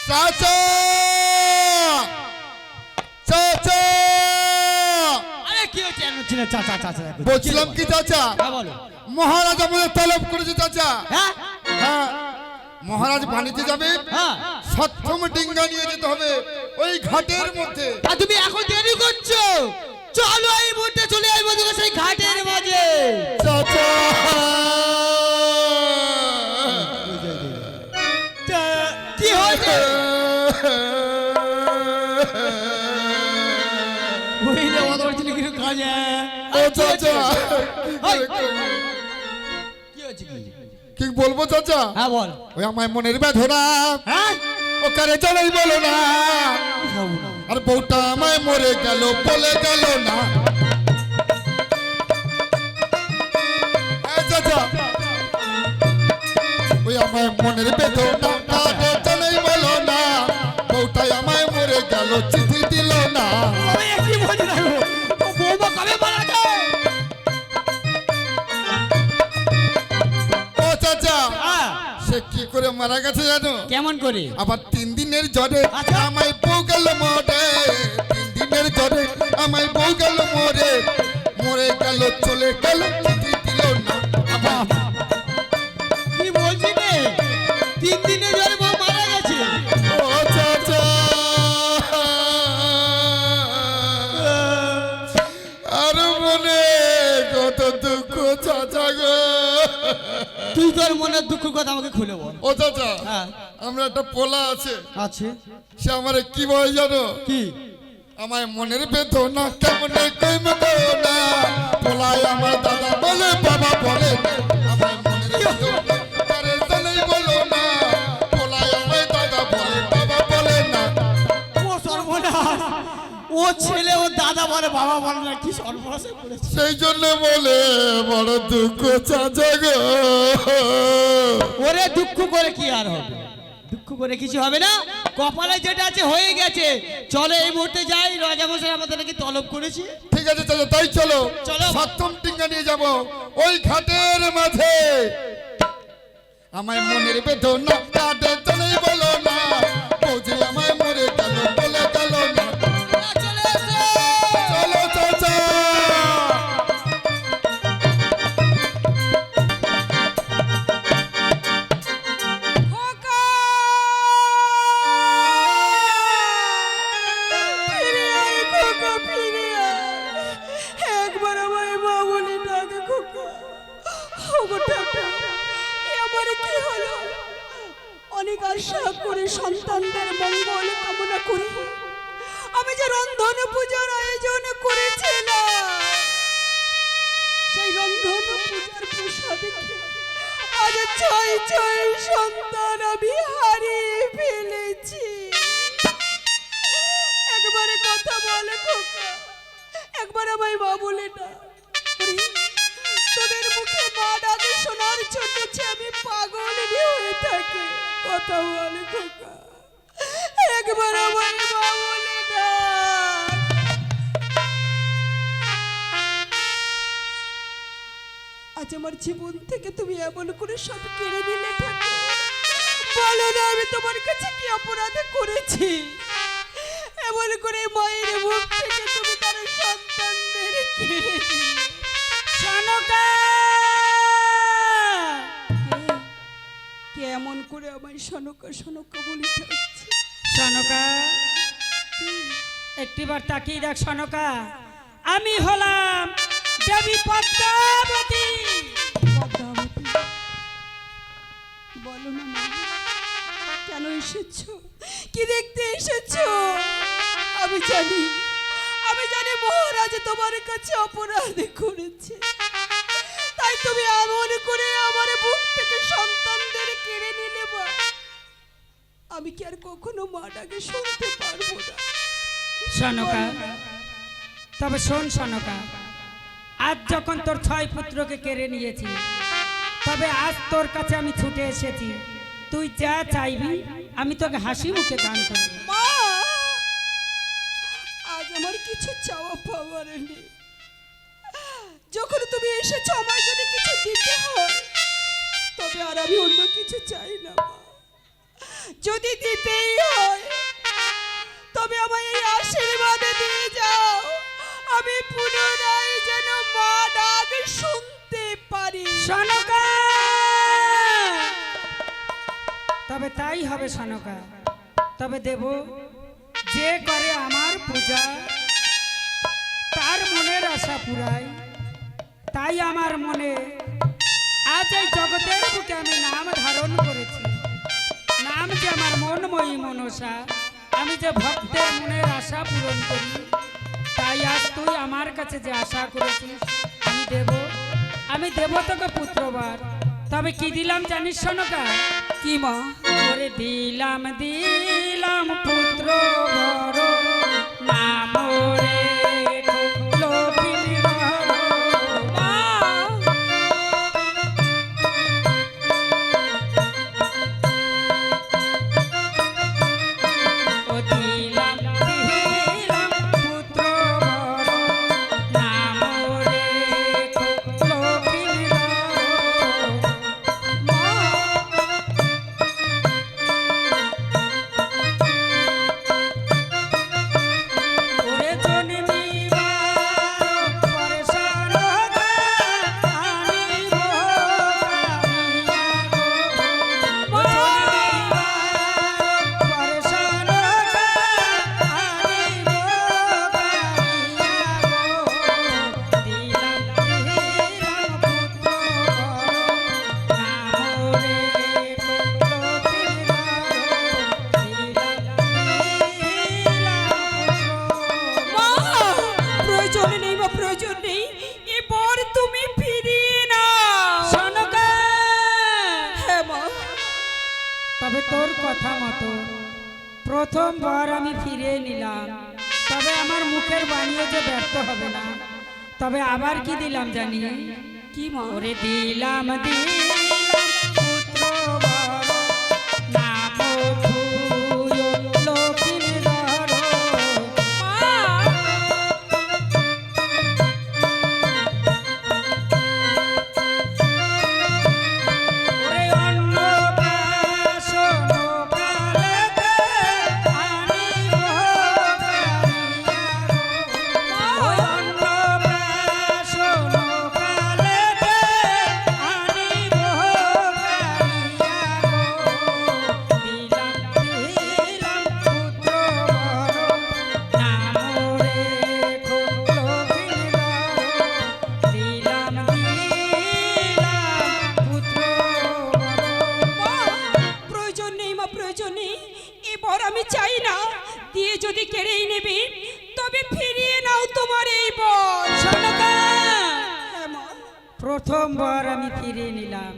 চাচা চাচা আরে কি হচ্ছে না চাচা চাচা বলছিলাম কি চাচা হ্যাঁ বলো মহারাজ আমাদের তলব করেছে চাচা হ্যাঁ হ্যাঁ মহারাজ বাণিজ্যে যাবে হ্যাঁ সপ্তম ডিঙ্গা নিয়ে যেতে হবে ওই ঘাটের মধ্যে তা তুমি এখন দেরি করছো চলো এই মুহূর্তে চলে আসবো দিকে সেই ঘাটের মাঝে চাচা কি হয়েছে বুঝলে কথা বলছিল কিছু কাজে ও চাচা কি হয়েছে কি বলবো চাচা হ্যাঁ বল ওই আমার মনের বেদনা হ্যাঁ ও কারে জানাই বলো না আর বউটা আমায় মরে গেল বলে গেল না চাচা ওই আমার মনের বেদনা কারে জানাই বলো না বউটাই আমায় মরে গেল চিঠি দিল না কি বলি না বৌমা কবে মারা যায় ও চাচা সে কি করে মারা গেছে জানো কেমন করে আবার 3 দিনের জ্বরে আমায় বউ গেল মরে 3 দিনের জ্বরে আমায় বউ গেল মরে মরে গেল চলে গেল চিঠি দিল না কি বলছি রে 3 দিনের জ্বরে বউ মারা গেছে ও চাচা আর মনে কত দুঃখ চাচা গো তুই তোর মনের দুঃখ কথা আমাকে খুলে বল ও চাচা হ্যাঁ আমরা একটা পোলা আছে আছে সে আমারে কি বলে জানো কি আমায় মনের বেদনা কেমনে কইম না পোলায় আমার দাদা বলে বাবা বলে আমায় মনের বেদনা কারে জানাই বলো না পোলায় আমার দাদা বলে বাবা বলে না ও সর্বনাশ ও ছেলে ও দাদা বলে বাবা বলে না কি সর্বনাশে পড়েছে সেই জন্য বলে বড় দুঃখ চাচা গো ওরে দুঃখ করে কি আর হবে দুঃখ করে কিছু হবে না কপালে যেটা আছে হয়ে গেছে চলো এই মুহূর্তে যাই রাজামশাই আমাদের নাকি তলব করেছি ঠিক আছে চাচা তাই চলো চলো। সপ্তম টিঙ্গা নিয়ে যাব ওই ঘাটের মাঝে আমায় মনের বেদনা কাটে জানাই বলো না বৌজি আমায় মরে গেল বলে গেল না চলে এসো চলো চাচা একবার আমার মা বলে ডাকে খোকা ওগো ঠাকুর আমার কি হলো অনেক আশা করে সন্তানদের মঙ্গল কামনা করি আমি যে রন্ধন পূজার আয়োজন করেছিলাম সেই রন্ধন পূজার প্রসাদে আজ ছয় ছয় সন্তান আমি হারিয়ে ফেলেছি একবারে কথা বলে খোকা একবার আমায় মা বলে না তোদের মুখে মা ডাকে শোনার জন্য যে আমি পাগল হয়ে থাকি কথা বলে খোকা একবার আমায় মা বলে না আজ আমার জীবন থেকে তুমি এমন করে সব কেড়ে নিলে ঠাকুর বলো না আমি তোমার কাছে কি অপরাধ করেছি এমন করে মায়ের মুখ থেকে তুমি তার সন্তানদের কেড়ে নিলে সনকা কেমন করে আমায় সনকা সনকা বলে থাকছে সনকা একটিবার তাকিয়ে দেখ সনকা আমি হলাম দেবী পদ্মাবতী পদ্মাবতী বলো না মা কেন এসেছো কি দেখতে এসেছো আমি জানি মহারাজ তোমার কাছে অপরাধ করেছে তাই তুমি এমন করে আমার বুক থেকে সন্তানদের কেড়ে নিলে মা আমি কি আর কখনো মা ডাকে শুনতে পারবো না সনকা তবে শোন সনকা আজ যখন তোর 6 পুত্রকে কেড়ে নিয়েছি তবে আজ তোর কাছে আমি ছুটে এসেছি তুই যা চাইবি আমি তোকে হাসি মুখে দান করব মা আজ আমার কিছু চাওয়া পাওয়ার নেই যখন তুমি এসেছো আমার যদি কিছু দিতে হয় তবে আর আমি অন্য কিছু চাই না মা যদি দিতেই হয় তবে আমায় এই আশীর্বাদ দিয়ে যাও, আমি পুনরায় যেন মা ডাক শুনতে পারি। সনকা, তবে তাই হবে সনকা। তবে দেব, যে করে আমার পূজা তার মনের আশা পুরাই। তাই আমার মনে আজ এই জগতের বুকে আমি নাম ধারণ করেছি। নাম যে আমার মনময়ী মনসা, আমি যে ভক্তের মনের আশা পূরণ করি। তাই আজ তুই আমার কাছে যে আশা করেছিস আমি দেব তোকে পুত্রবার। তবে কি দিলাম জানিস সনকা? কি মা? ওরে দিলাম পুত্র বর, নাম রে লক্ষ্মী বর। মা, ও দিলাম পুত্র বর, নাম রে লক্ষ্মী বর। মা, ওরে জন্মিবার পরেশান আনিব কামিয়া গো। ও জন্মিবার পরেশান আনিব কামিয়া গো। দিলাম পুত্র নাম রে লক্ষ্মী মা, প্রয়োজন নেই মা, প্রয়োজন নেই। এবার তুমি ফিরিয়ে না। সনকা। হ্যাঁ মা। তবে তোর কথা মতো প্রথমবার আমি ফিরিয়ে নিলাম। তবে আমার মুখের বাণীও যে ব্যর্থ হবে না। তবে আবার কি দিলাম জানি? কি মা? ওরে দিলাম পুত্র বর, নাম ধুয় লক্ষ্মী ধর। মা, ওরে অন্নপ্রাশন কালেতে আনিব কামিয়া গো। ওই অন্নপ্রাশন কালেতে আনিব কামিয়া গো। দিলাম পুত্র বর, নাম রে লক্ষ্মী ধর। দিলাম পুত্র বর। মা, প্রয়োজন নেই মা, প্রয়োজন নেই। এবার আমি চাই না। দিয়ে যদি কেড়েই নেবে তবে ফিরিয়ে নাও তোমার এই বর। সনকা। হ্যাঁ মা। প্রথমবার আমি ফিরিয়ে নিলাম,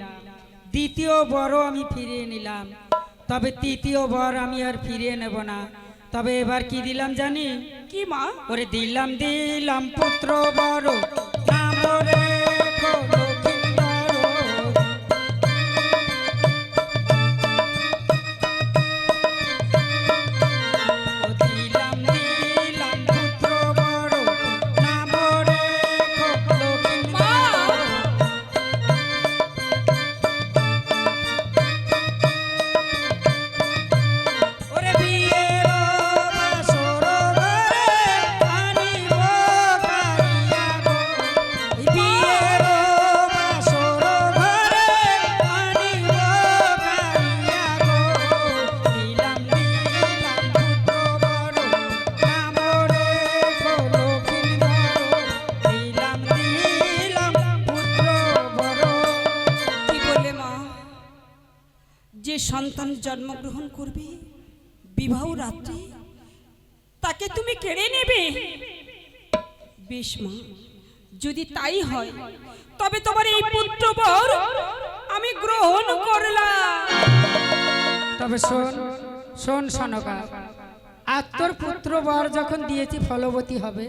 দ্বিতীয় বড় আমি ফিরিয়ে নিলাম। তবে তৃতীয় বার আমি আর ফিরিয়ে নেব না। তবে এবার কি দিলাম জানি? কি মা? ওরে দিলাম পুত্র বড়, নাম রে লক্ষ্মী বড়। ও দিলাম পুত্র বড়, নাম রে লক্ষ্মী মা, বড়। ওরে বিয়ের বাসর ঘরে আনিব কামিয়া গো। ওই বিয়ের বাসর ঘরে আনিব কামিয়া গো। দিলাম পুত্র বড়, নাম রে লক্ষ্মী বড়। দিলাম পুত্র বড়। কি বললে মা? যে সন্তান জন্মগ্রহণ করবে বিবাহ রাত্রে তাকে তুমি কেড়ে নেবে? বেশ মা, যদি তাই হয় তবে তোমার এই পুত্রবর আমি গ্রহণ করলাম। তবে শোন সনকা, আর তোর পুত্র বর যখন দিয়েছি ফলবতী হবে,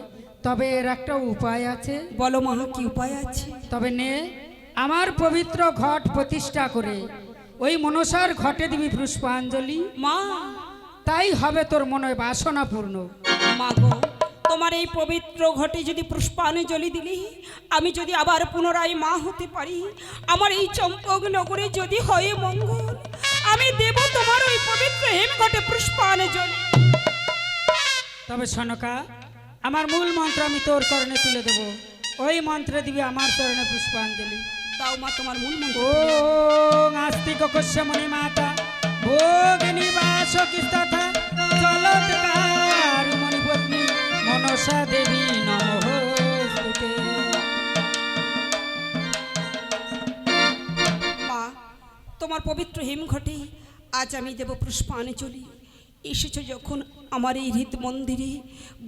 তবে এর একটা উপায় আছে। বলো মা, কি উপায় আছে? তবে নে, আমার পবিত্র ঘট প্রতিষ্ঠা করে ওই মনসার ঘটে দিবি পুষ্পাঞ্জলি। মা, তাই হবে তোর মনে বাসনা পূর্ণ। মা গো, তোমার এই পবিত্র ঘটে যদি পুষ্পাঞ্জলি দিলে আমি যদি আবার পুনরায় মা হতে পারি, আমার এই চম্পক নগরে যদি হয় মঙ্গল, আমি দেব তোমার ওই পবিত্র ঘটে পুষ্পাঞ্জলি। তবে সনকা, আমার মূল মন্ত্র আমি তোর চরণে তুলে দেব, ওই মন্ত্রে দিবি আমার চরণে পুষ্পাঞ্জলি। দাও মা তোমার মূল মন্ত্র। ওং আস্তিক কশ্যমণি মাতা ভোগ নিবাস তথা চলৎকার মণিপত্নী মনসা দেবী নমস্তুতে। মা তোমার পবিত্র হিমঘটে আজ আমি দেব পুষ্পাঞ্জলি। এসেছো যখন আমার এই হৃদ মন্দিরে,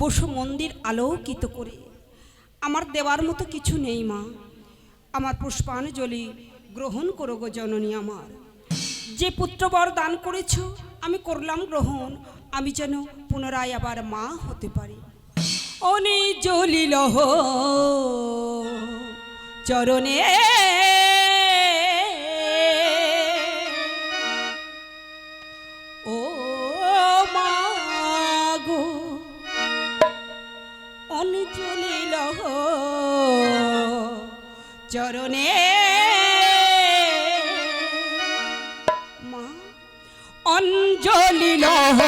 বসু মন্দির আলোকিত করে। আমার দেওয়ার মতো কিছু নেই মা, আমার পুষ্পাঞ্জলি গ্রহণ করো গো জননী। আমার যে পুত্রবর দান করেছ আমি করলাম গ্রহণ, আমি যেন পুনরায় আবার মা হতে পারি। অনি জ্বলিল চরণে ও মা গো, অনি জ্বলিল চরণে মা, অঞ্জলি লহ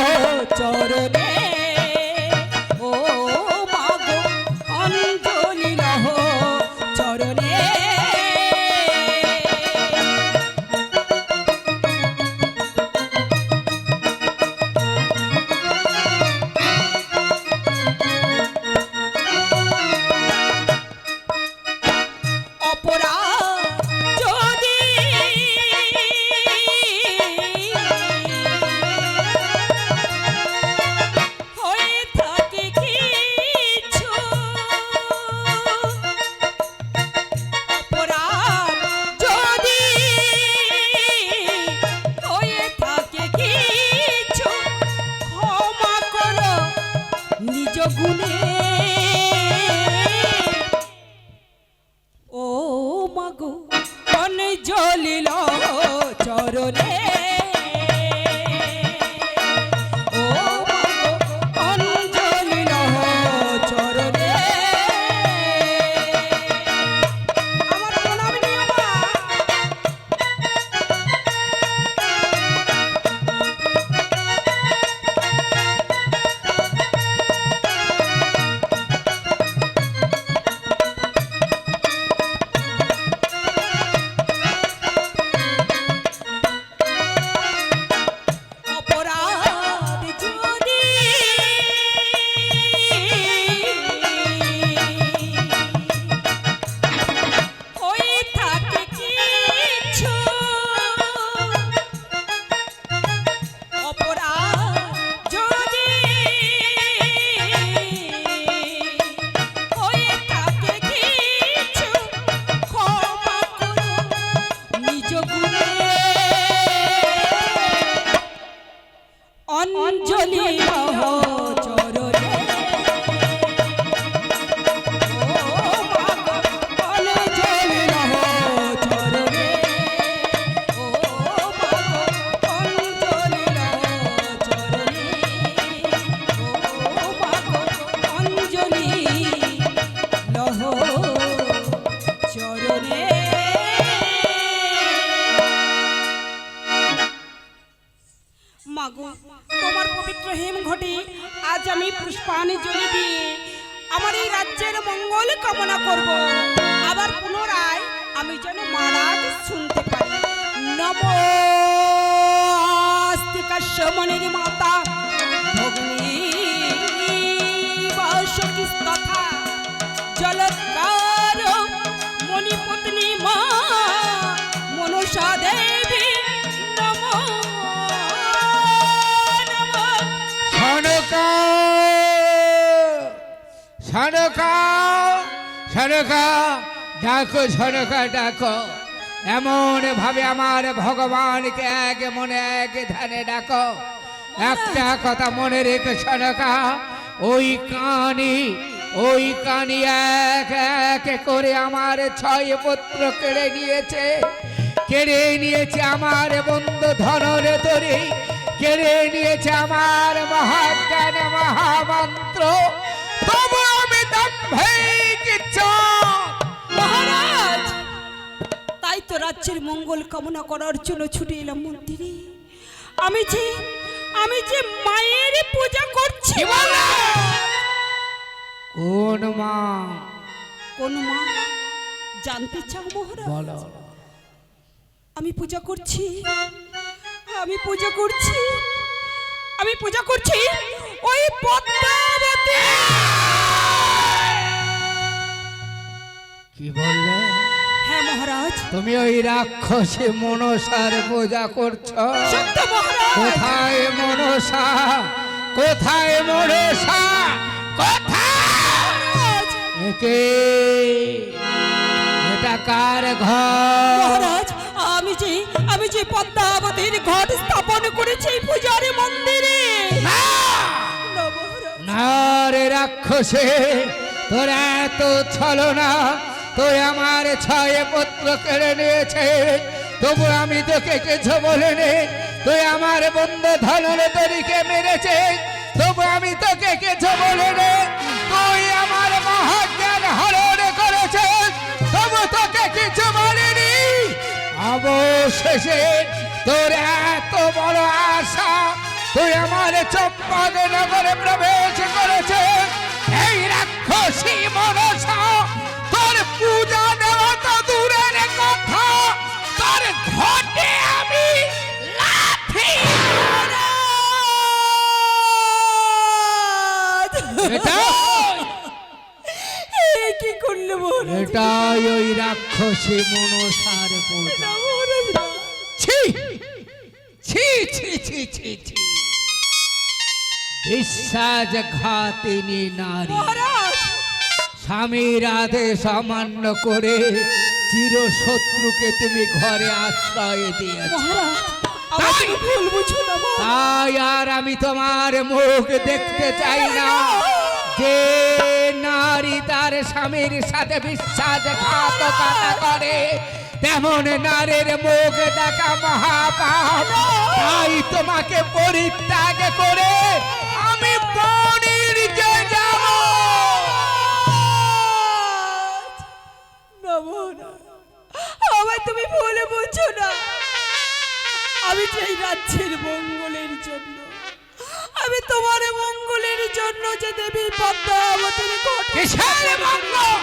চরণে ও মা গো, অঞ্জলি লহ চরণে। ও মাগো অঞ্জলি চরণে ও মাগো, অঞ্জলি চরণে। আমার প্রণাম নিও মা। অঞ্জলি চরণে ও মাগো, অঞ্জলি চরণে ও মাগো, অঞ্জলি চরণে ও মাগো, অঞ্জলি চরণে। মাগো তোমার পবিত্র হিমঘটে আজ আমি পুষ্পাঞ্জলি দিয়ে আমার এই রাজ্যের মঙ্গল কামনা করব। আবার পুনরায় আমি যেন মহারাজ শুনতে পারি। নমস্তে কাশ্যমণির মাতা ভগ্নী বাসকি তথা জলৎকার মণিপত্নী মা মনসা দেবী নমঃ। সনকা সনকা ডাকো, সনকা ডাকো, এমন ভাবে আমার ভগবানকে এক মনে এক ধ্যানে ডাকো। একটা কথা মনে রেখে সনকা, ওই কানি এক এক করে আমার 6 পুত্র কেড়ে নিয়েছে আমার বন্ধু ধনর তরি, কেড়ে নিয়েছে আমার মহাজ্ঞান মহামন্ত্র। তবু আমি মহারাজ, তাই তো রাজ্যের মঙ্গল কামনা করার জন্য ছুটে এলাম মন্দিরে। আমি যে আমি যে মায়ের পূজা করছি। কি বললে? কোন মা? কোন মা জানতে চাও মহারাজ? বলো। আমি পূজা করছি, আমি পূজা করছি, আমি পূজা করছি ওই পদ্মাবতী। কি বললে? হ্যাঁ মহারাজ। তুমি ওই রাক্ষসী মনসার পূজা করছো? সত্য মহারাজ। কোথায় মনসা? কোথায় মনসা? কোথায়? একে এটা কার ঘর? মহারাজ আমি যে পদ্মাবতীর ঘট স্থাপন করেছি এই পূজার মন্দিরে। না! না মহারাজ। না রে রাক্ষসে, তোর এত ছলনা! তুই আমার 6 পুত্র কেড়ে নিয়েছে, তবু আমি তোকে কিছু বলিনি। তুই আমার বন্ধু ধনন্তরীকে মেরেছে, তবু আমি তোকে কিছু বলিনি। তুই আমার মহাজ্ঞান হরণ করেছে, তবু তোকে কিছু বলিনি। অবশেষে তোর এত বড় আশা, তুই আমার চম্পক নগরে প্রবেশ করেছে। এই রাক্ষসী মনসা তোর পূজা দেওয়া তো দূরের কথা, তোর ঘটে আমি লাথি। কি করলে মহারাজ? এটাই ওই রাক্ষসী মনসার পূজা। মহারাজ না। ছি ছি ছি ছি ছি ছি! বিশ্বাসঘাতিনী নারী, মহারাজ স্বামীর আদেশ অমান্য করে চির শত্রুকে তুমি ঘরে আশ্রয় দিয়েছ। মহারাজ আমাকে ভুল বুঝো না মহারাজ। তাই আর আমি তোমার মুখ দেখতে চাই না। যে নারী তার স্বামীর সাথে বিশ্বাসঘাতকতা করে, তেমন নারীর মুখ দেখা মহাপাপ। তাই তোমাকে পরিত্যাগ করে আমি বনের যে যাব। না মহারাজ, আমায় তুমি ভুলে বুঝছো না। আমি চাই রাজ্যের মঙ্গলের জন্য, আমি তোমার মঙ্গলের জন্য যে দেবী পদ্মাবতীর ঘট। কিসের মঙ্গল?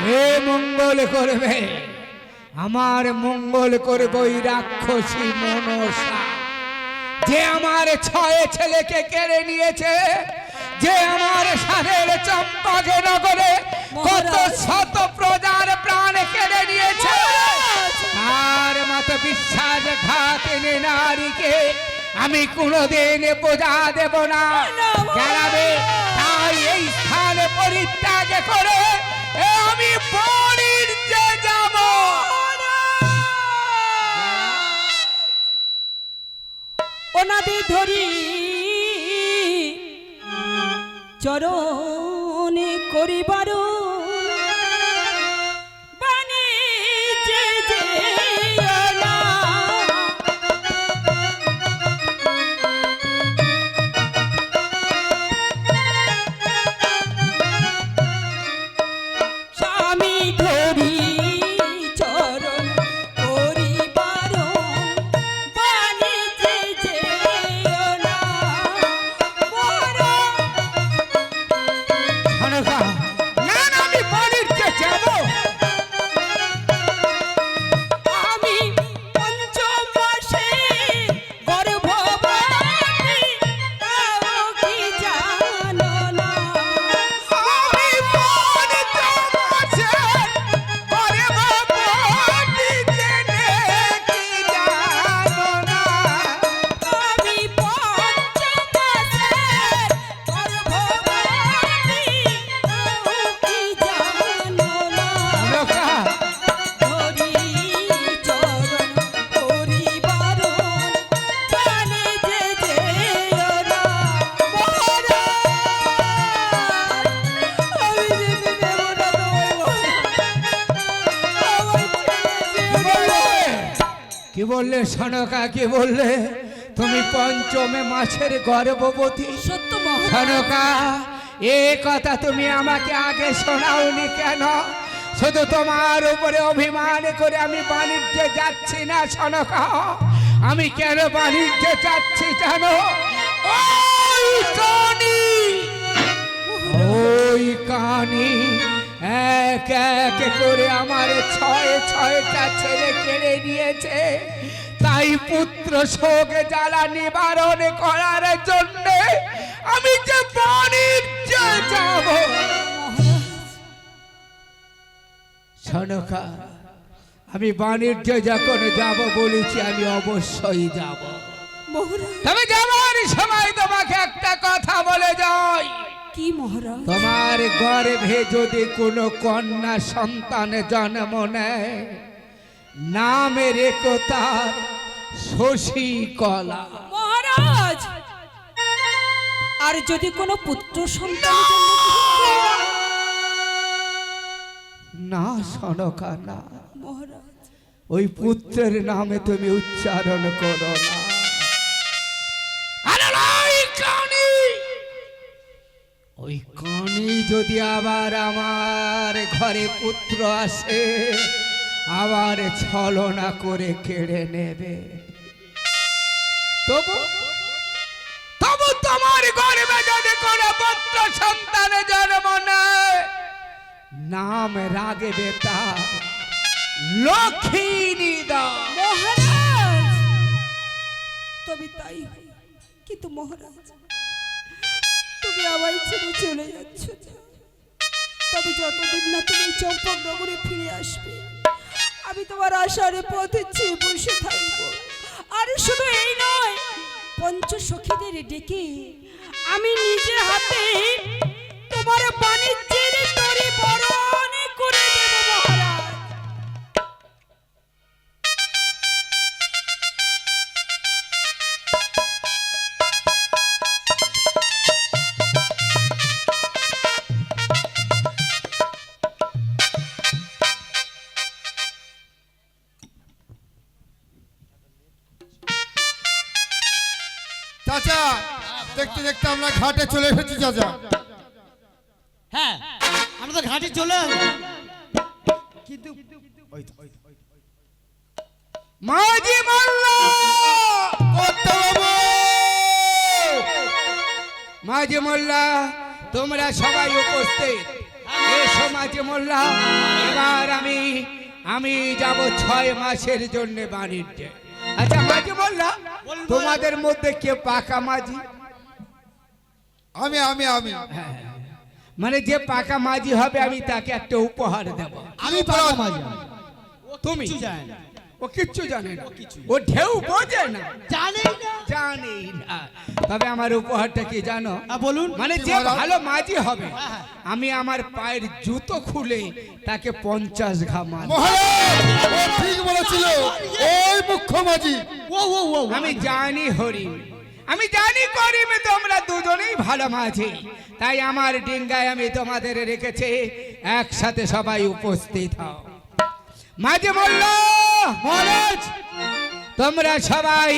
কে মঙ্গল করবে? আমার মঙ্গল করবে ওই রাক্ষসী মনসা, যে আমার 6 ছেলেকে কেড়ে নিয়েছে, যে আমার সাধের চম্পক নগরে কত শত প্রজার প্রাণ কেড়ে নিয়েছে। তার মতো বিশ্বাসঘাতিনী নারীকে আমি কোনোদিন পূজা দেব না। জানাবে তাই এই স্থান পরিত্যাগ করে আমি বনের যে যাব। ওনাদের ধরি চরণে করিবার বাণী যে না। স্বামী ধরি চরণ করিবার বাণী যে না। না না, আমি বনের যে যাব। আমি পঞ্চম মাসে গর্ভবতী, তাও কি জানো না? আমি বন জমাছে গর্ভবতী জেনে কি জানো না? আমি পঞ্চম মাসে গর্ভবতী, তাও কি জানো না? নৌকা, ধরি চরণ করিবার বাণী যে না। মহারাজ, আমি যেতে দেব না তোমায় মহারাজ। কি বললে সনকা? কি বললে? তুমি পঞ্চমে মাসের গর্ভবতী? সত্য মহারাজ। সনকা, এ কথা তুমি আমাকে আগে শোনাওনি কেন? শুধু তোমার উপরে অভিমান করে আমি বাণিজ্যে যাচ্ছি না সনকা, আমি কেন বাণিজ্যে যাচ্ছি জানো? ওই কানি, ওই কানি এক এক করে আমার ছয় ছয়টা ছেলে কেড়ে নিয়েছে। তাই পুত্র শোক জ্বালা নিবারণ করার জন্য আমি যে বাণিজ্যে যাব। সনকা, আমি বাণিজ্যে যখন যাব বলেছি আমি অবশ্যই যাব। মহারাজ, তবে যাবার সময় তোমাকে একটা কথা বলে যাই। কি মহারাজ? তোমার গর্ভে যদি কোনো কন্যা সন্তান জন্ম নেয়, নামে রেখো তার শশীকলা। মহারাজ, আর যদি কোনো পুত্র সন্তান না সনকা, না, মহারাজ, ওই পুত্রের নামে তুমি উচ্চারণ করো না। আরে ওই কানি, ওই কানি যদি আবার আমার ঘরে পুত্র আসে, আবার ছলনা করে কেড়ে নেবে। তবু তবু তোমার গর্ভে যদি কোনো পুত্র সন্তান জন্ম নেয়, নাম রাগবে তার লক্ষ্মী দাও। মহারাজ, তবে তাই হয়। কিন্তু মহারাজ, তুমি আমায় ছেড়ে চলে যাচ্ছ, তবে যতদিন না তুমি চম্পকনগরে ফিরে আসবে, আমি তোমার আশারে পথে চেয়ে বসে থাকবো। আর শুধু এই নয়, পঞ্চ সখীদের ডেকে আমি নিজে হাতে তোমার বাণিজ্যের তরি বরণ করে দেব মহারাজ। চাচা, দেখতে দেখতে আমরা ঘাটে চলে এসেছি চাচা। হ্যাঁ, আমরা তো ঘাটে চলে আসবো, কিন্তু মাঝি মোল্লা, মাঝি মোল্লা, তোমরা সবাই উপস্থিত। এসো মাঝি মোল্লা, এবার আমি যাব 6 মাসের জন্য বাণিজ্যে। আচ্ছা মাঝি মোল্লা, তোমাদের মধ্যে কে পাকা মাঝি? আমি আমি আমি মানে যে পাকা মাঝি হবে আমি তাকে একটা উপহার দেব। আমি পাকা মাঝি। তুমি কিছু জানে না, ও কিচ্ছু জানে না, ও ঢেউ বোঝে না, জানেই না। জানেই না। তবে আমার উপহারটা কি জানো? বলুন। মানে যে ভালো মাঝি হবে, আমি আমার পায়ের জুতো খুলে তাকে 50 ঘা মারব। মহারাজ, ও ঠিক বলেছিল, ওই মুখ্য মাঝি। ও ও ও, আমি জানি হরিণ, আমি জানি করিম, তোমরা দুজনেই ভালো মাঝি। তাই আমার ডিঙ্গায় আমি তোমাদের রেখেছি, একসাথে সবাই উপস্থিত হও। মাঝি মোল্ল, মহারাজ, তোমরা সবাই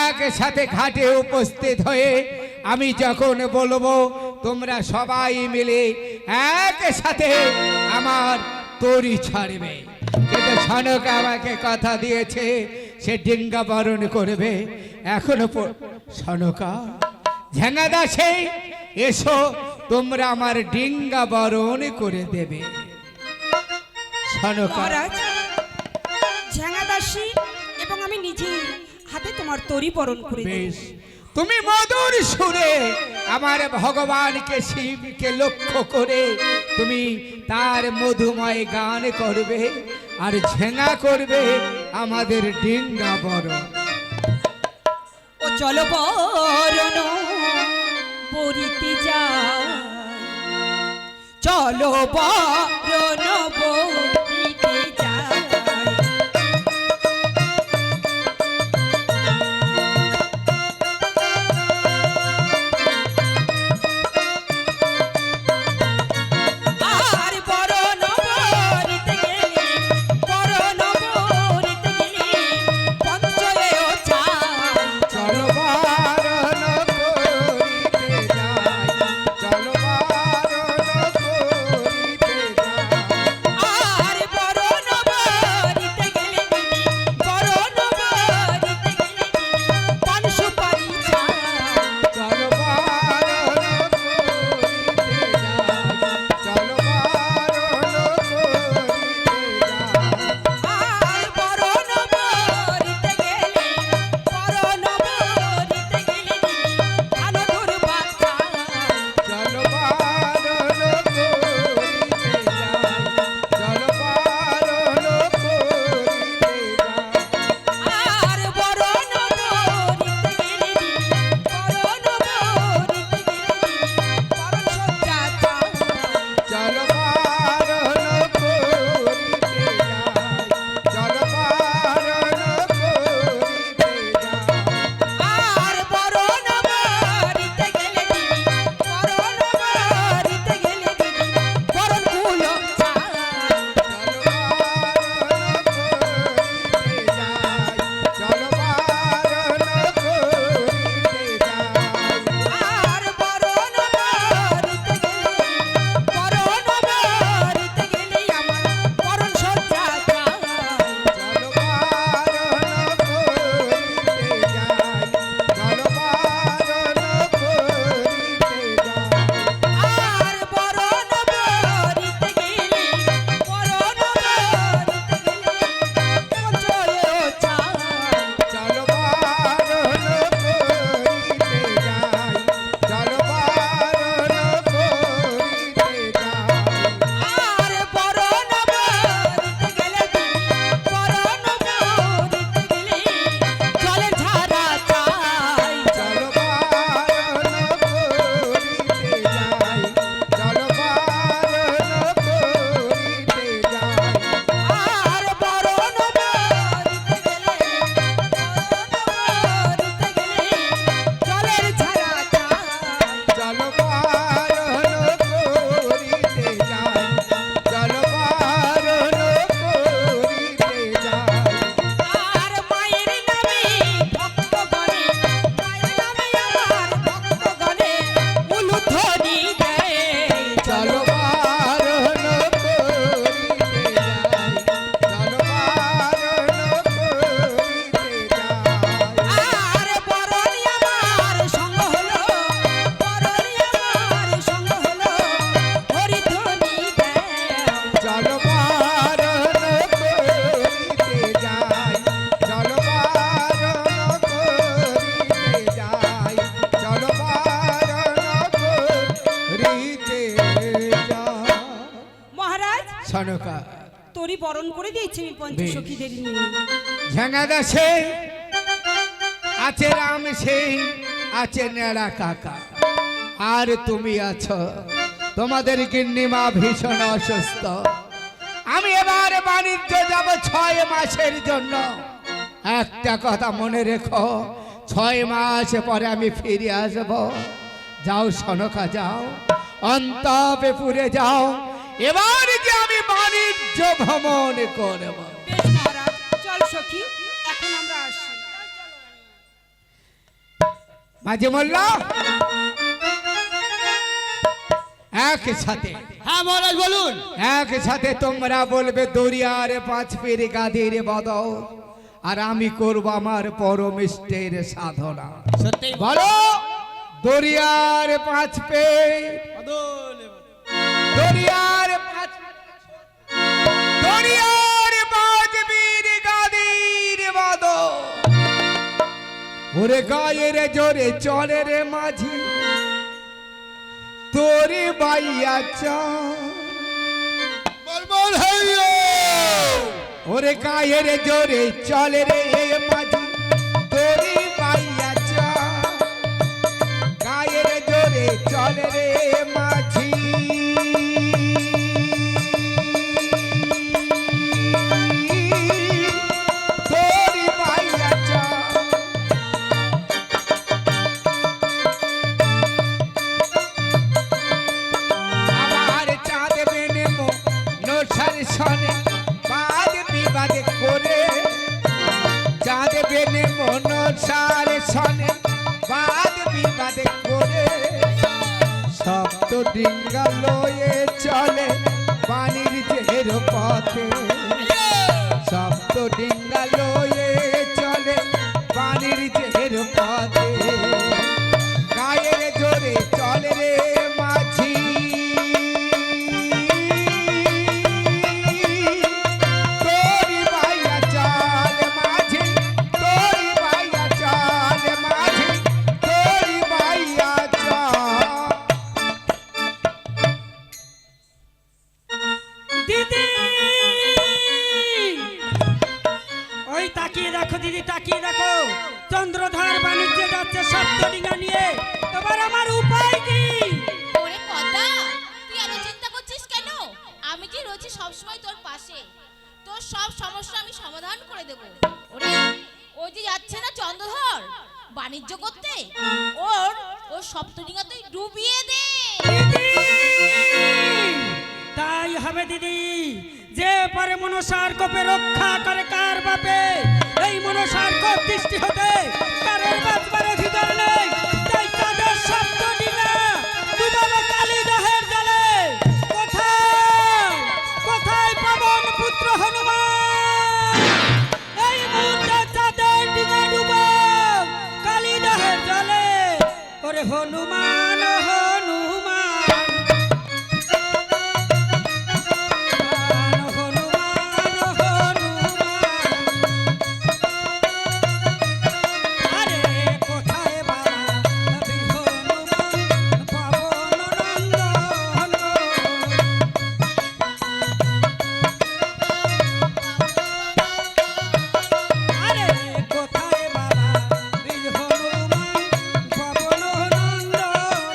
একসাথে ঘাটে উপস্থিত হয়ে আমি যখন বলবো তোমরা সবাই মিলে একসাথে আমার তরি ছাড়বে। কিন্তু সনক আমাকে কথা দিয়েছে সে ডিঙ্গা বরণ করবে। এখনো সনকা, ঝেঙ্গা দাসে, এসো, তোমরা আমার ডিঙ্গা বরণ করে দেবে। সনকা, মহারাজ, ঝাঙা দাসী এবং আমি নিজে হাতে তোমার তরি বরণ করে দেব। বেশ, তুমি মধুর সুরে আমার ভগবানকে শিবকে লক্ষ্য করে তুমি তার মধুময় গান করবে আর ঝেঙা করবে আমাদের ডিঙ্গা বরণ। ও চলো বরণ বরিতে যাই, চলো বরণ বরিতে যাই। আর বরণ বরিতে গেলে, বরণ বরিতে গেলে পঞ্চয়েও চাই। চলো বারণ করিতে যাই, চলো বারণ করিতে যাই। সনকা তোরই বরণ করে দিয়েছি আমি পঞ্চসখীদের নিয়ে। ঝাঙ্গা দাসে আছে রাম সিং, আছে নেড়া কাকা, আর তুমি আছো। তোমাদের গিন্নিমা ভীষণ অসুস্থ। আমি এবার বাণিজ্য যাব 6 মাসের জন্য। একটা কথা মনে রেখো, 6 মাস পরে আমি ফিরে আসব। যাও সনকা যাও, অন্তঃপুরে যাও। এবার যে আমি বাণিজ্য ভ্রমণ করব। বেশ মহারাজ, চল সখী, এখন আমরা আসি। মাঝে মোল্লা একসাথে, হ্যাঁ মহারাজ বলুন। একসাথে তোমরা বলবে দরিয়ার 5 পীর গাদির বদল, আর আমি করব আমার পরমিষ্টের সাধনা। সত্যি বলো, দরিয়ার 5 পীর, দরিয়ার 5 পীর গাদির বদল। ওরে গায়ের জোরে চলে রে মাঝি, তোরে বাইয়া চা। বলবল হাইয়ো ওরে গায়ের জোরে চলে রে মাঝি, তোরে বাইয়া চা। গায়ের জোরে চলে রে মাঝি, তোরে বাইয়া চা। আমার চাঁদ বেনে নসার সনে বাদ বিবাদ করে, চাঁদ বেনে নসার সনে বাদ বিবাদ করে। সপ্ত ডিঙ্গা লয়ে চলে পানির জের পথে, সপ্ত ডিঙ্গা লয়ে চলে পানির জের পথে। গায়ের জোরে চলে রে মাঝি, তোরি বাইয়া চাল মাঝি, তোরি বাইয়া চাল মাঝি, তোরি বাইয়া চাল। দিদি, ওই তাকিয়ে দেখো দিদি, তাকিয়ে দেখো, চন্দ্রধার বাণিজ্যে যাচ্ছে সপ্তডিঙ্গা নিয়ে। এবার আমার উপায় কি? ওরে পদ্মা, তুই এত চিন্তা করছিস কেন? আমি কি রয়েছি সবসময় তোর পাশে। তোর সব সমস্যা আমি সমাধান করে দেব। ওরে, ও যে যাচ্ছে না চন্দ্রধর বাণিজ্য করতে, ওর সপ্তডিঙ্গা তুই ডুবিয়ে দে। দিদি, তাই হবে দিদি। যে পারে মনসার কোপে রক্ষা করে কার বাপে, এই মনসার কোপ দৃষ্টি হতে কারের বাজবার অধিকার নেই। তাই তাদের সপ্তডিঙ্গা ডুবাবে কালীদহের জলে। কোথায়, কোথায় পাবন পুত্র হনুমান? এই মুহূর্তে তাদের ডিঙ্গা ডুবো কালীদহের জলে। ওরে হনুমান, হনুমান, হনুমান, হনুমান। আরে কোথায় বাবা বীর হনুমান, পবন নন্দন। আরে কোথায় বাবা বীর হনুমান, পবন নন্দন।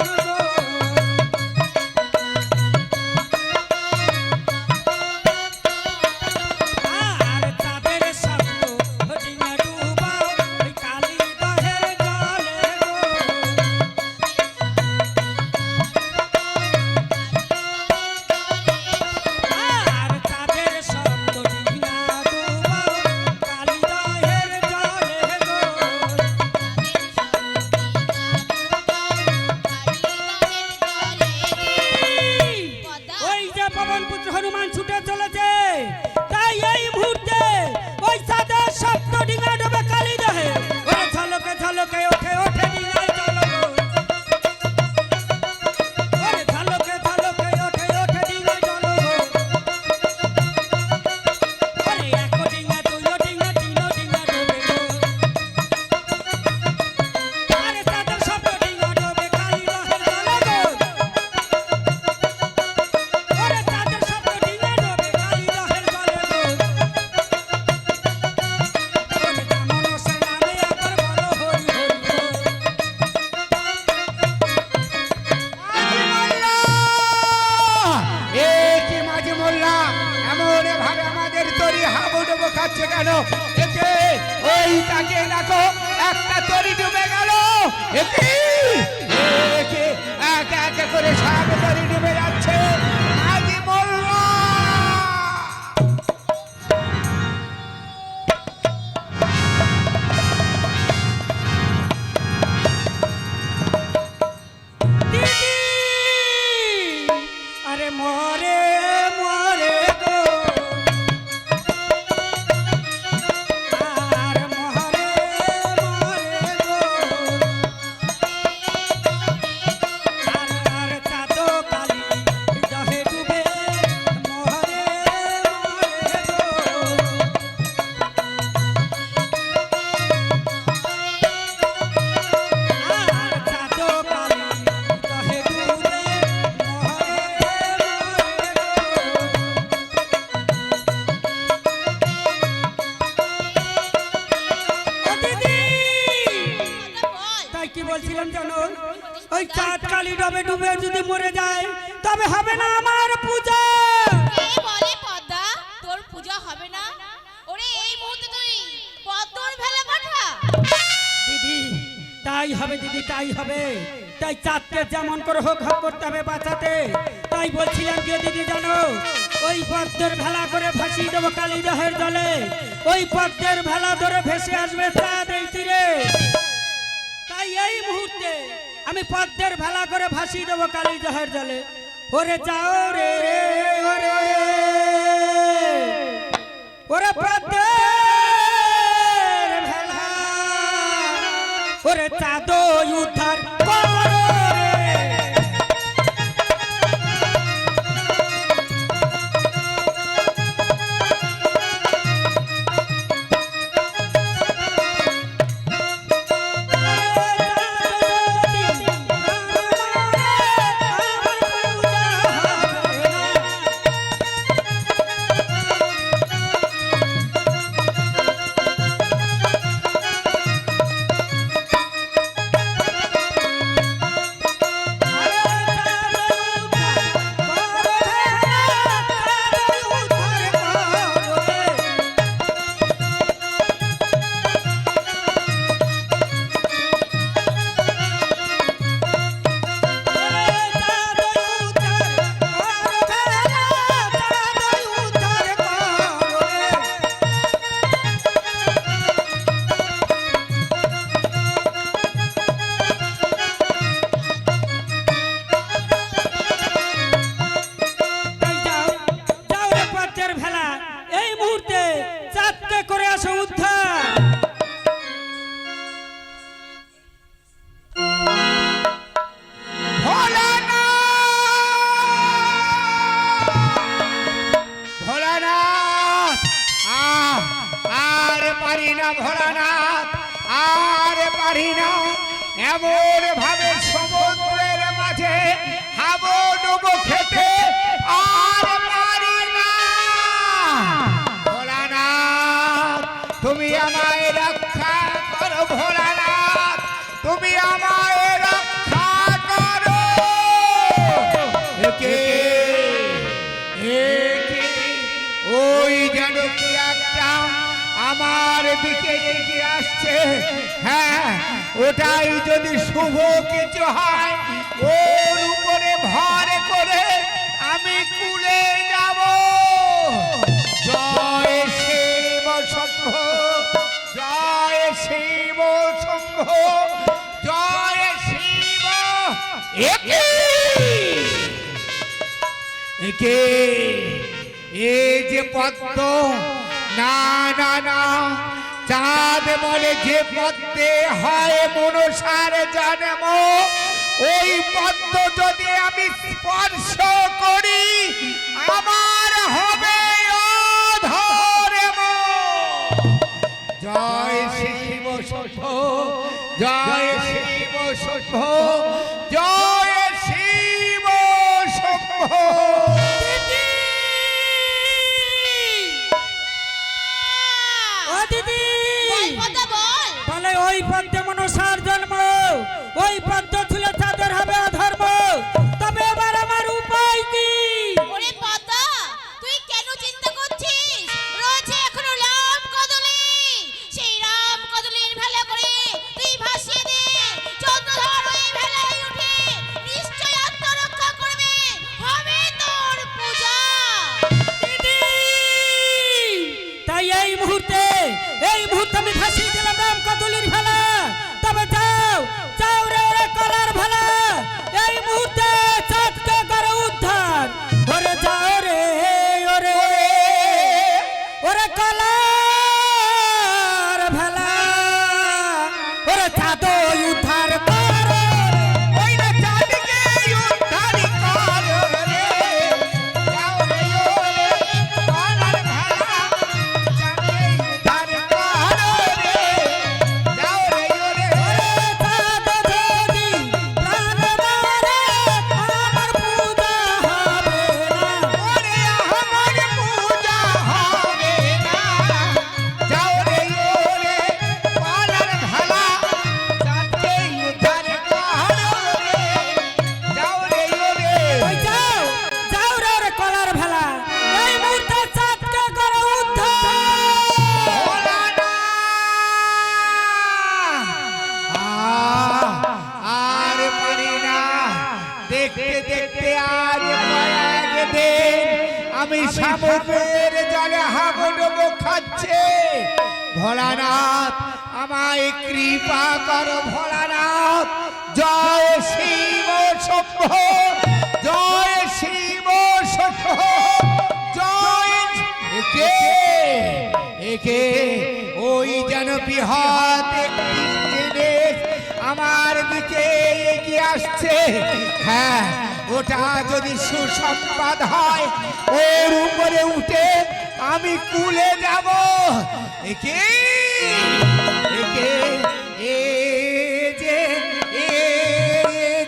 কেন? একে ওই তাকে দেখো, একটা তরি ডুবে গেল। একে একে একে একে করে সব তরি ডুবে যাচ্ছে। আজি মোল্লা দিদি আরে মরে মরে গো আর মরে মরে গো আর চাঁদ কালি দহে ডুবে মরে মরে গো আর চাঁদ কালি দহে ডুবে ও দিদি বল তাই কি বলছিলাম জানো, ওই চাঁদ কালি ডবে ডুবে যদি মরে যায় তবে হবে না আমার পূজা। কে বলে পদ্মা তোর পূজা হবে না? ওরে এই মুহূর্তে তুই পদ্মর ভেলা পাঠা। দিদি তাই হবে, দিদি তাই হবে। তাই চাঁদকে যেমন করে হোক হোক করতে হবে বাঁচাতে। তাই বলছিলাম যে দিদি জানো, ওই পদ্মের ভেলা করে ভাসিয়ে দেবো কালী দহের জলে। ওই পদ্মের ভেলা ধরে ভেসে আসবে চাঁদ এই তীরে। তাই এই মুহূর্তে আমি পদ্মের ভেলা করে ভাসিয়ে দেবো কালী দহের জলে। ওরে যাও রে ওরে ওরে পদ্মের ভেলা ওরে চাঁদ উদ্ধার করো রে। তাই যাও যাও রে পদ্মের ভেলা, এই মুহূর্তে চাঁদকে করে আসো উদ্ধার। ভোলানাথ আর পারি না, ভোলানাথ আর পারি না। এমন ভাবে সমুদ্রের মাঝে হাবুডুবু খেতে আর পারি না। ভোলানাথ তুমি আমায় রক্ষা করো, ভোলানাথ তুমি আমায় রক্ষা করো। একে একে ওই যেন কি একটা আমার দিকে এগিয়ে আসছে। হ্যাঁ ওটাই যদি শুভ কিছু হয়, ওর উপরে ভর করে আমি কুলে যাব। জয় শিব শম্ভ, জয় শিব শম্ভ, জয় শিব। একে একে এই যে পদ্ম, না না না, চাঁদ বলে যে পদ্মে হয় মনসার জন্ম, ওই পদ্ম যদি আমি স্পর্শ করি আমার হবে অধর্ম। জয় শিব শম্ভ, জয় শিব শম্ভ, জয় শিব শম্ভ। ও দিদি বল পদ্মা বল। বলে ওই পদ্মে মনসার জন্ম, ওই পদ্ম ছুলে তাদের হবে অধর্ম। তবে এবার আমার উপায় কি? ওরে পদ্মা তুই কেন চিন্তা করছিস? রয়েছে এখনো লাভ কদম আমি সমুদ্রের জলে হাবুডুবু খাচ্ছে। ভোলানাথ আমায় কৃপা কর ভোলানাথ। জয় শিব শম্ভ, জয় শিব শম্ভ, জয়। একে একে ওই যেন বৃহৎ একটি জিনিস আমার দিকে এগিয়ে আসছে। হ্যাঁ, ওটা যদি সুসংবাদ হয়, ওর উপরে উঠে আমি কুলে যাব। একে একে এ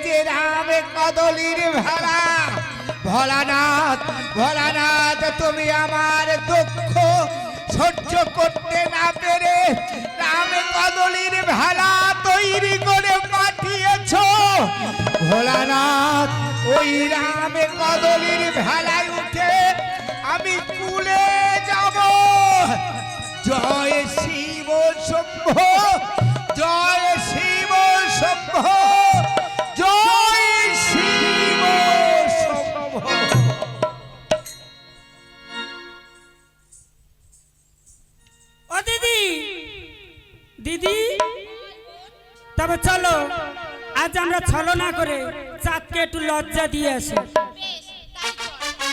যে রামে কদলির ভেলা। ভোলানাথ, ভোলানাথ, তুমি আমার দুঃখ সহ্য করতে না পেরে রামে কদলির ভেলা তৈরি করে পাঠিয়েছ। ভোলানাথ, ওই রামে কদলির ভেলায় উঠে আমি কুলে যাব। জয় শিব শম্ভ, জয় শিব শম্ভ, জয় শিব শম্ভ। ও দিদি, দিদি, তবে চলো আজ আমরা ছলনা করে চাঁদকে একটু লজ্জা দিয়ে আসি। বেশ, তাই কর।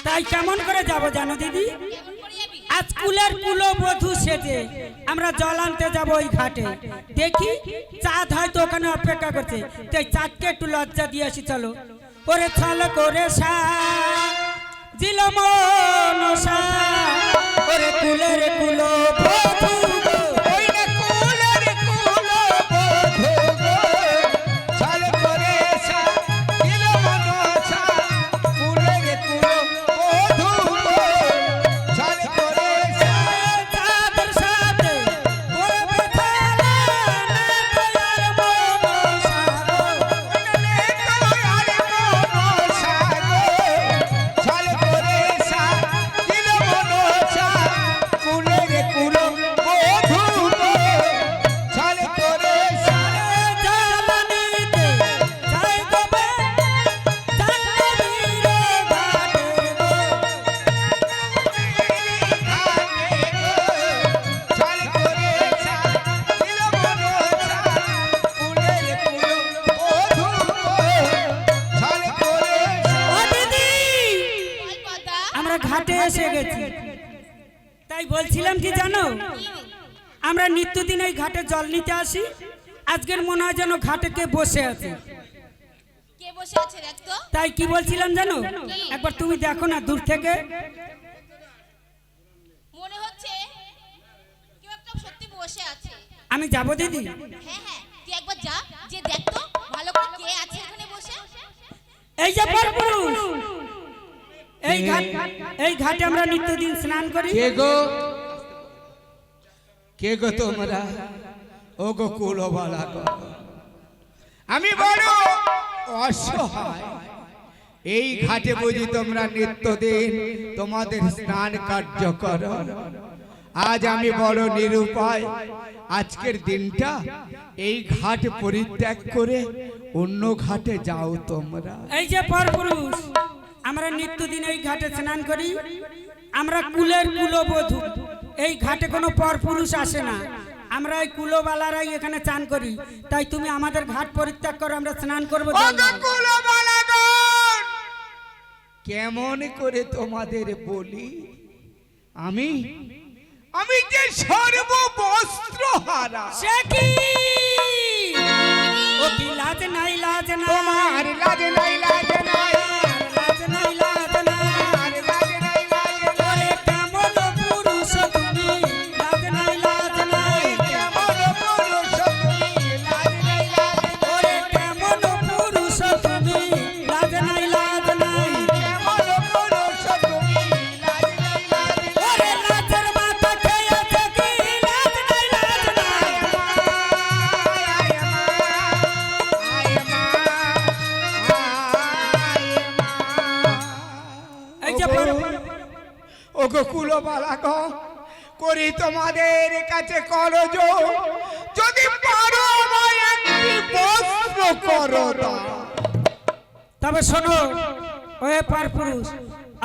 তাই কেমন করে যাব জানো দিদি? কেমন করে যাবি? আজ কুলের কুলবধূ সেজে আমরা জল আনতে যাবো ওই ঘাটে। দেখি চাঁদ হয়তো ওখানে অপেক্ষা করছে, তাই চাঁদকে একটু লজ্জা দিয়ে আসি। চলো। ওরে ছল করে জিল মনসা, ওরে কুলের কুলবধূ গো। ওই না কুলের কুলবধূ গো, ছল করে দিল মনসা। কুলের কুলবধূ গো, ছল করে চাঁদের সাথে করবে খেলা, না কয়ার মনসা গো। ছল করে দিল মনসা। কুলের কুলবধূ গো, ছল করে জ্বালানিতে যাই গবে জাহ্নবীর ঘাটে গো। ছল করে দিল মনসা। কুলের কুলবধূ গো, ছল করে। ও দিদি, বল কথা। আমরা ঘাটে এসে গেছি। তাই বলছিলাম কি জানো, আমরা নিত্যদিন এই ঘাটে জল নিতে আসি। আজকের মনে হয় যেন ঘাটে কে বসে আছে। কে বসে আছে দেখ তো? তাই কি বলছিলাম জানো, একবার তুমি দেখো না দূর থেকে। মনে হচ্ছে কেউ একটা সত্যি বসে আছে। আমি যাব দিদি? হ্যাঁ হ্যাঁ, তুই একবার যা, যে দেখ তো ভালো করে কে আছে এখানে বসে। এই যে পরপুরুষ, এই ঘাটে আমরা নিত্যদিন স্নান করি। কে গো, কে গো তোমরা? ও গো কুলবালা গো, আমি বড় অসহায়। এই ঘাটে বুঝি তোমরা নিত্যদিন তোমাদের স্নান কার্য করো। আজ আমি বড় নিরুপায়। আজকের দিনটা এই ঘাট পরিত্যাগ করে অন্য ঘাটে যাও তোমরা। এই যে পরপুরুষ, আমরা নিত্যদিন এই ঘাটে স্নান করি। আমরা কুলের কুলবধূ। এই ঘাটে কোনো পরপুরুষ আসে না। আমরা এই কুলবালারাই এখানে চান করি। তাই তুমি আমাদের ঘাট পরিত্যাগ করো, আমরা স্নান করবো। ও গো কুলবালাগণ, কেমন করে তোমাদের বলি, আমি আমি যে সর্ববস্ত্র হারা। সে কি? ও কি লাজ নাই, লাজ নাই, তোমার লাজ নাই, লাজ নাই, লাজ নাই, লাজ নাই। আর লাজ নাই, লাজ নাই। ওরে কেমন পুরুষ তুমি, লাজ নাই, লাজ নাই। কেমন পুরুষ তুমি, লাজ নাই, লাজ নাই। ওরে কেমন পুরুষ তুমি, লাজ নাই, লাজ নাই। কেমন পুরুষ তুমি, লাজ নাই, লাজ নাই। ওরে লাজের মাথা খেয়েছে কি, লাজ নাই, লাজ নাই। এই যে ও গো কুলবালা গো, করি তোমাদের কাছে করজোড়, যদি পারো আমায় একটি বস্ত্র করো দাও। তবে শোনো, ওয়ে পরপুরুষ,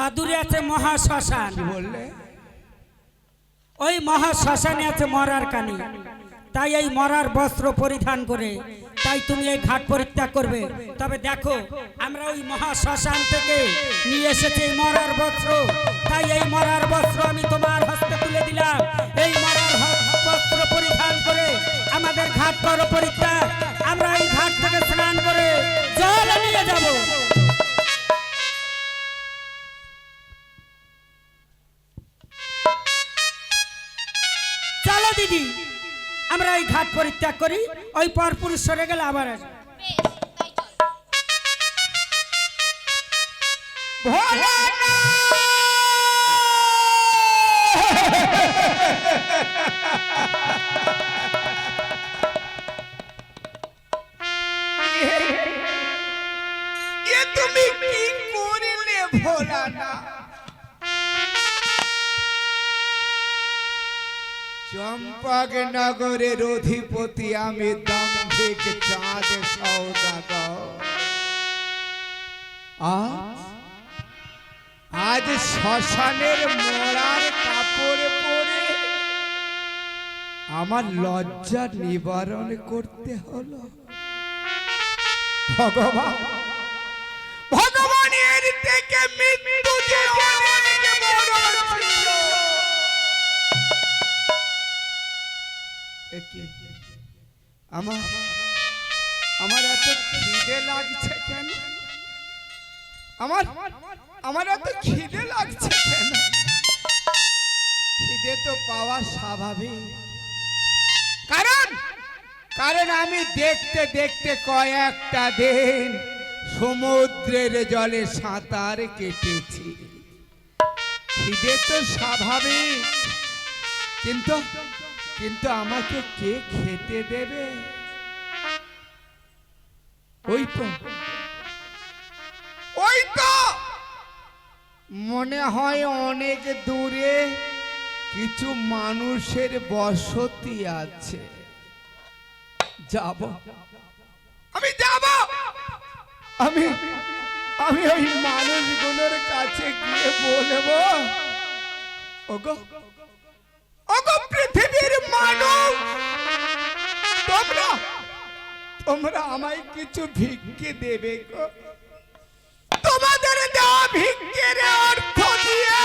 আর দূরে আছে মহাশ্মশান। কি বললে? ওই মহাশ্মশানে আছে মরার কানি। তাই এই মরার বস্ত্র পরিধান করে তাই তুমি এই ঘাট পরিত্যাগ করবে। তবে দেখো আমরা ওই মহাশ্মশান থেকে নিয়ে এসেছি এই মরার বস্ত্র। তাই এই মরার বস্ত্র আমি তোমার হস্তে তুলে দিলাম। এই মরার বস্ত্র পরিধান করে আমাদের ঘাট করো পরিত্যাগ। আমরা এই ঘাট থেকে স্নান করে জল নিয়ে যাব। চলো দিদি, আমরা এই ঘাট পরিত্যাগ করি। ওই পরপুরুষ সরে গেলে আবার আসবো। বেশ, তাই চল। এ তুমি কি করিলে ভোলানাথ? চম্পক নগরের অধিপতি আমি দাম্ভিক চাঁদ সওদাগর। আজ শ্মশানের মরার কাপড় পরে আমার লজ্জা নিবারণ করতে হলো। ভগবান, ভগবানের থেকে মৃত্যু যে অনেক বড় ছিল। আমার এত খিদে লাগছে কেন? আমার এত খিদে লাগছে কেন? খিদে তো পাওয়া স্বাভাবিক, কারণ আমি দেখতে দেখতে কয়েকটা দিন সমুদ্রের জলে সাঁতার কেটেছি। খিদে তো স্বাভাবিক, কিন্তু আমাকে কে খেতে দেবে? ওই তো মনে হয় অনেক দূরে কিছু মানুষের বসতি আছে। আমি ওই মানুষগুলোর কাছে গিয়ে বলবো, ওগো পৃথিবীর মানুষ, তোমরা আমায় কিছু ভিক্ষে দেবে গো। তোমাদের দেওয়া ভিক্ষের অর্থ দিয়ে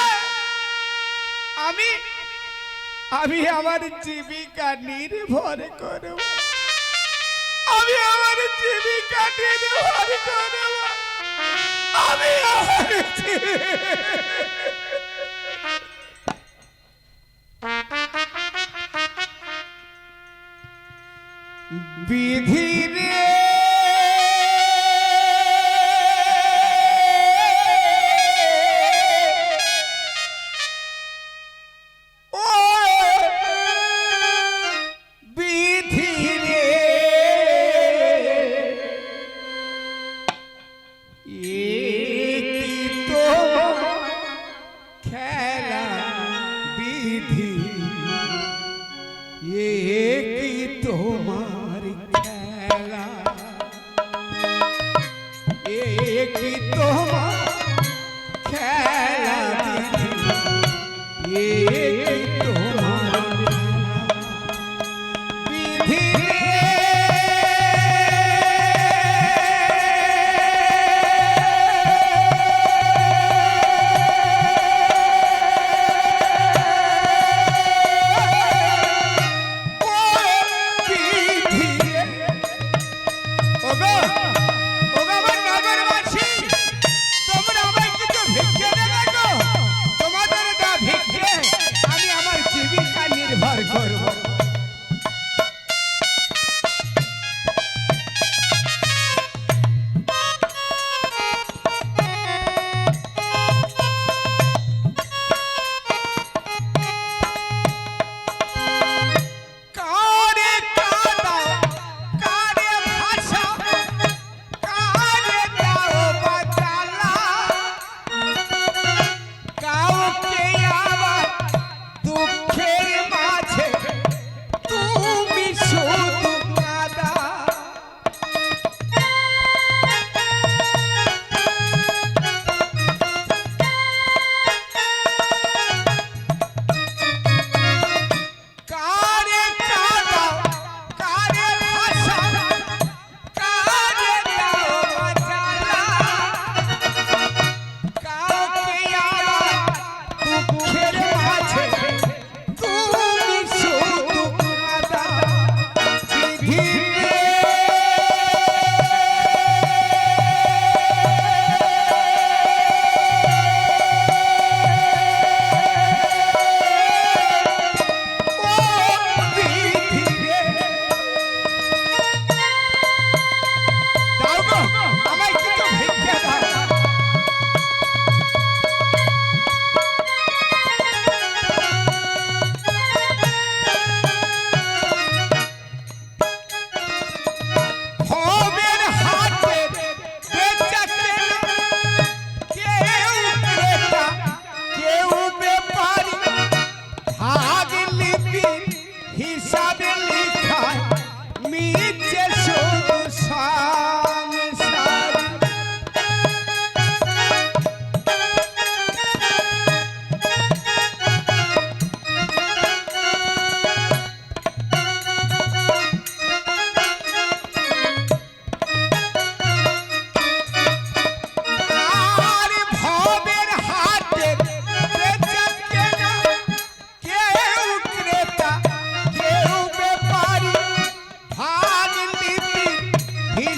আমি আমার জীবিকা নির্ভর করব। আমি আমার জীবিকা নির্ভর করব। আমি আমার বিধি রে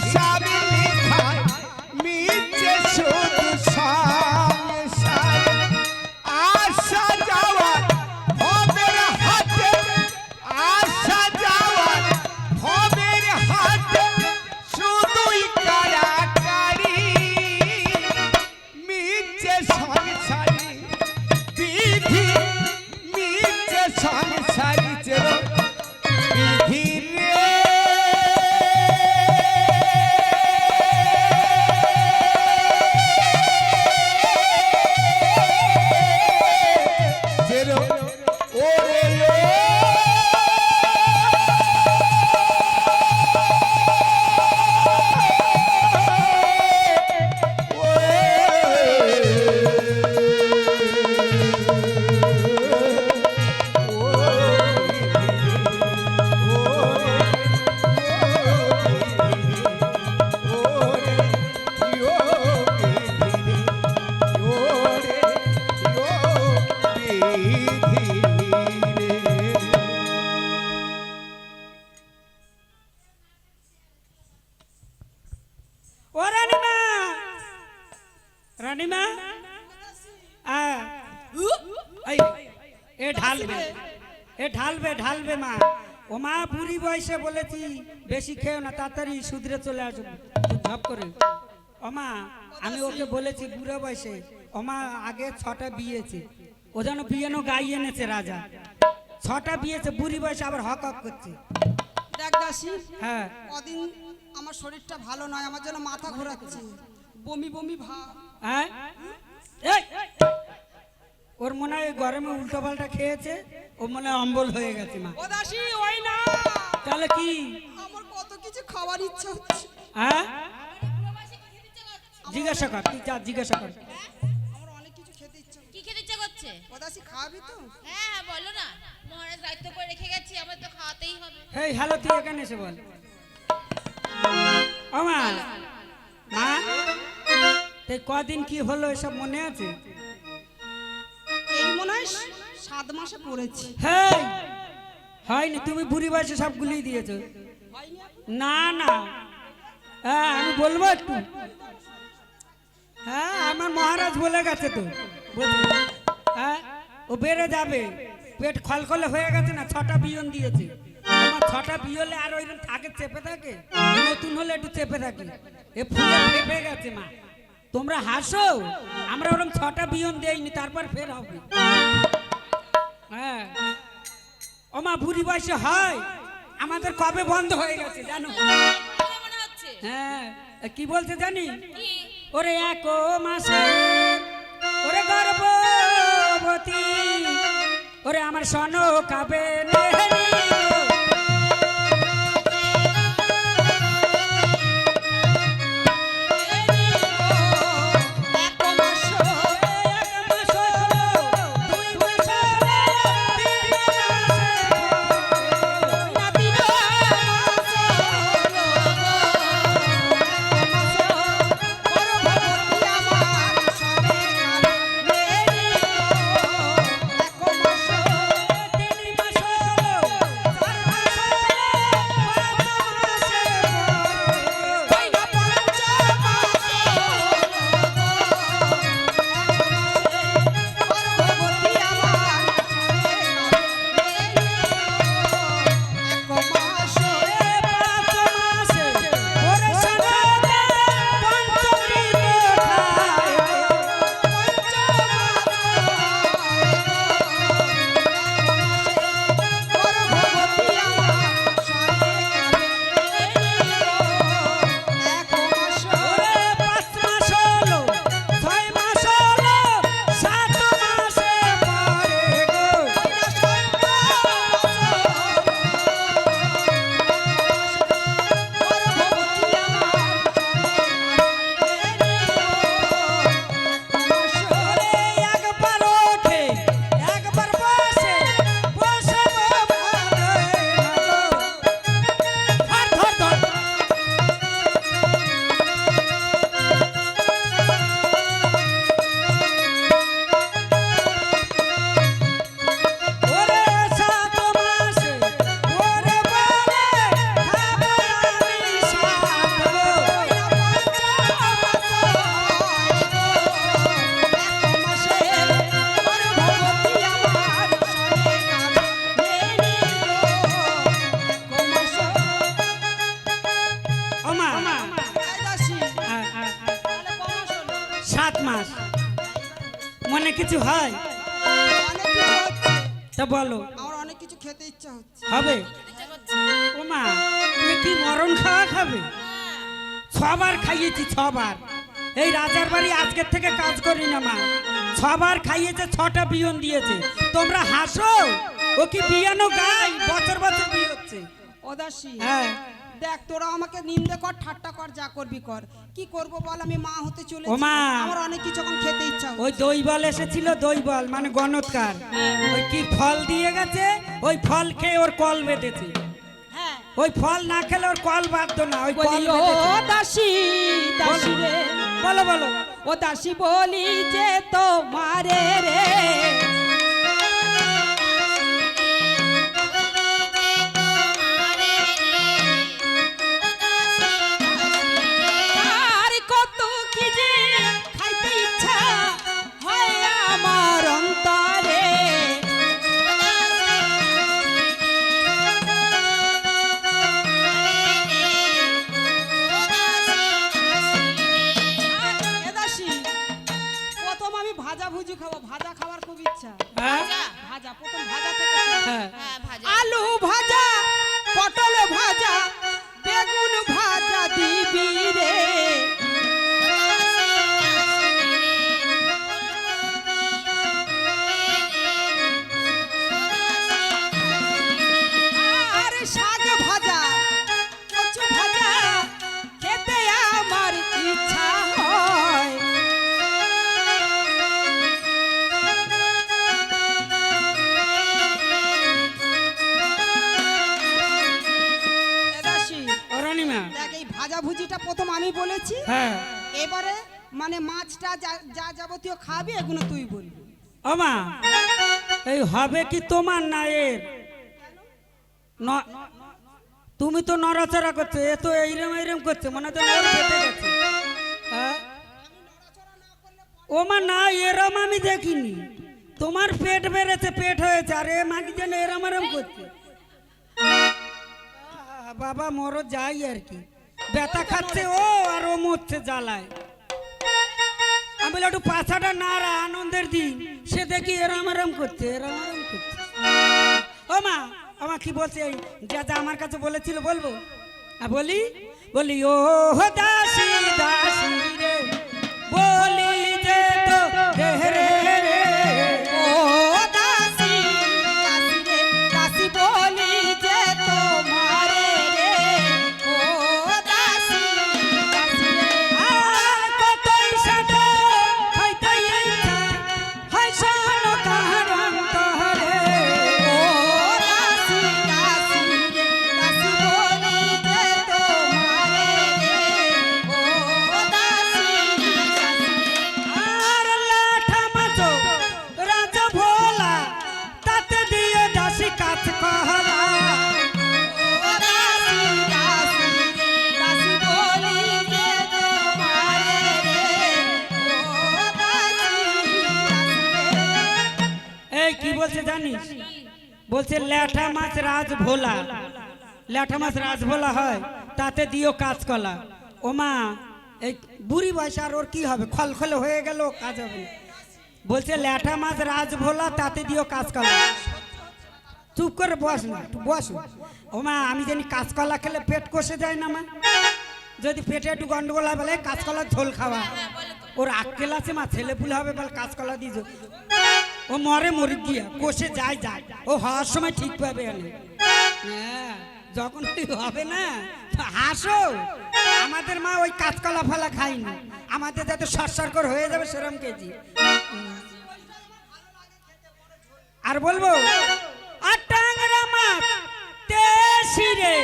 হিসাব লিখায় মিছে শুধু সংসার আসা যাওয়ার ভবের হাতে আসা যাওয়ার ভবের হাতে শুধুই কারাকারি মিছে সংসারী বিধি মিছে সংসারী যে বিধি রে জেরো ওরে ও রানীমা, রানীমা, এই এ ঢালবে, এ ঢালবে ঢালবে মা। ও মা বুড়ি বয়সে বলেছি বেশি খেও না, তাড়াতাড়ি সুধরে চলে আসবে ঝপ করে। ও মা আমি ওকে বলেছি বুড়ো বয়সে, ও মা আগে 6টা বিয়েছে, ও যেন বিয়েনো গাই এনেছে রাজা, 6টা বিয়েছে, বুড়ি বয়সে আবার হক হক করছে। দেখ দাসী, হ্যাঁ কদিন আমার শরীরটা ভালো নয়, আমার জন্য মাথা ঘোরাচ্ছে, বমি বমি ভাব। হ্যাঁ এই, ওর মনে হয় গরমে উল্টো পাল্টা খেয়েছে, ও মনে হয় অম্বল হয়ে গেছে মা। ও দাসী ওই না, তাহলে কি? আমার কত কিছু খাওয়ার ইচ্ছা হচ্ছে। হ্যাঁ জিজ্ঞাসা কর, তুই যা জিজ্ঞাসা কর। আমার অনেক কিছু খেতে ইচ্ছা হচ্ছে। কি খেতে ইচ্ছা করছে? ও দাসী খাওয়াবি তো? হ্যাঁ হ্যাঁ বলো না, মহারাজ দায়িত্ব করে রেখে গেছি, আমার তো খাওয়াতেই হবে। এই হ্যালো, তুই এখানে এসে বল। ও মা, মা এই কদিন কি হলো এসব মনে আছে? এই মনে হয় 7 মাসে পড়েছি। হ্যাঁ হয়নি, তুমি বুড়ি বয়সে সব গুলিয়ে দিয়েছো। হয়নি এখন? না না, হ্যাঁ আমি বলবো একটু। হ্যাঁ আমার মহারাজ বলে গেছে তো, বুঝলি? হ্যাঁ ও বেড়ে যাবে, পেট খলখলে হয়ে গেছে না, 6টা বিয়ন দিয়েছে। আমার 6টা বিয়লে আর ওইরকম থাকে, চেপে থাকে, নতুন হলে একটু চেপে থাকে, এ ফুলে ফেপে গেছে মা। তোমরা হাসো, আমরা ওরকম 6টা বিয়ন দেইনি, তারপর ফের হবে। হ্যাঁ ও মা বুড়ি বয়সে হয়, আমাদের কবে বন্ধ হয়ে গেছে জানো? আমার মনে হচ্ছে হ্যাঁ কি বলছে জানি? কি? ওরে 1 মাসে ওরে গর্ভবতী, ওরে আমার সন কাবে নেহারি গো। 7 মাস মনে কিছু হয় অনেক কিছু হচ্ছে, তা বলো আমার অনেক কিছু খেতে ইচ্ছা হচ্ছে। হবে ও মা তুমি কি মরণ খাওয়া খাবে? 6 বার খাইয়েছি 6 বার। এই রাজার বাড়ি আজকের থেকে কাজ করি না মা, 6 বার খাইয়েছে, 6টা বিয়ন দিয়েছে। তোমরা হাসো, ও কি বিয়ানো গাই, বছর বছর বিয়ে হচ্ছে। ওদাসী, হ্যাঁ দেখ তোরা আমাকে নিন্দে কর, ঠাট্টা কর, যা করবি কর, কি করব বল, আমি মা হতে চলেছি। ও মা। আমার অনেক কিছু এখন খেতে ইচ্ছা হচ্ছে। ওই দই বল এসেছিল, দই বল মানে গণৎকার, ওই কি ফল দিয়ে গেছে, ওই ফল খেয়ে ওর কল বেঁধেছে। হ্যাঁ ওই ফল না খেলে ওর কল বাঁধতো না, ওই কল বলি ও বেঁধেছে। দাসী, দাসী রে, বলো বলো ও দাসী বলি যে তোমারে রে, আর কত কি যে খাইতে ইচ্ছা হয় আমার অন্তরে, এ দাসী, প্রথম আমি ভাজা ভুজি খাবো, ভাজা খাবার খুব ইচ্ছা। হ্যাঁ ভাজা, প্রথম ভাজা থেকে শুরু। হ্যাঁ হ্যাঁ ভাজা আলু ভাজা, পটল ভাজা, বেগুন ভাজা দিবি রে, আর শাক ভাজা, কচু ভাজা খেতে আমার ইচ্ছা হয়। এ দাসী, অরণিমা দেখ এই ভাজা ভুজিটা প্রথম আমি বলেছি, হ্যাঁ এবারে মানে মাছটা যা যা যাবতীয় খাবি এগুলো তুই বলবি। ও মা এই হবে কি তোমার না এর? তুমি তো নড়াচড়া করছো, এ তো এইরম এইরম করছে, মনে হচ্ছে ওর পেটে গেছে। হ্যাঁ ও মা না, এরম আমি দেখিনি, তোমার পেট বেড়েছে, পেট হয়েছে, আর এ মাকে যেন এরম এরম করছে। বাবা মরো যাই আর কি, ব্যথা খাচ্ছে ও, আর ও মরছে জ্বালায়। আমি বলি একটু পাছাটা নাড়া, আনন্দের দিন, সে দেখি এরম এরম করছে, এরম এরম করছে। ও মা আমার কি বলছে, এই যা যা আমার কাছে বলেছিল বলবো? বলি বলি ও দাসী দাসী রে, বলি যে তো রে রে, ও দাসী, দাসী রে, দাসী বলি যে তোমারে রে, ও দাসী, দাসী রে, আর কতই সাথে হইতে ইচ্ছা হয় শোন কাহার অন্তরে। ও দাসী, দাসী রে, দাসী বলি যে তোমারে রে, ও দাসী, দাসী রে, আর লাঠা মাছো রাজা ভোলা, তাতে দিয়ে দাসী কাজ কহলা। ও দাসী, দাসী রে, দাসী বলি যে তোমারে রে, ও দাসী, দাসী রে। এই কি বলছে জানিস? বলছে ল্যাঠা মাছ রাজ ভোলা, ল্যাঠা মাছ রাজ ভোলা হয়, তাতে দিও কাজ কলা। ও মা এই বুড়ি বয়স আর ওর কি হবে, খলখলে হয়ে গেল, কাজ হবে না। বলছে ল্যাঠা মাছ রাজ ভোলা, তাতে দিও কাজ কলা। চুপ করে বস না, একটু বস। ও মা আমি জানি কাঁচকলা খেলে পেট কষে যায় না মা, যদি পেটে একটু গন্ডগোল হয় বলে কাঁচকলার ঝোল খাওয়া। ওর আক্কেল আছে মা, ছেলে পুলে হবে বলে কাঁচকলা দিয়েছ, ও মরে মরে গিয়া কষে যায় যায়, ও হওয়ার সময় ঠিক পাবে না। হ্যাঁ যখন ঠিক হবে না তো হাসো। আমাদের মা ওই কাঁচকলা ফেলা খায়নি, আমাদের যাতে সরসর করে হয়ে যাবে সেরম কেজি। আর বলবো আর টাংরা মাছ দেশি রে,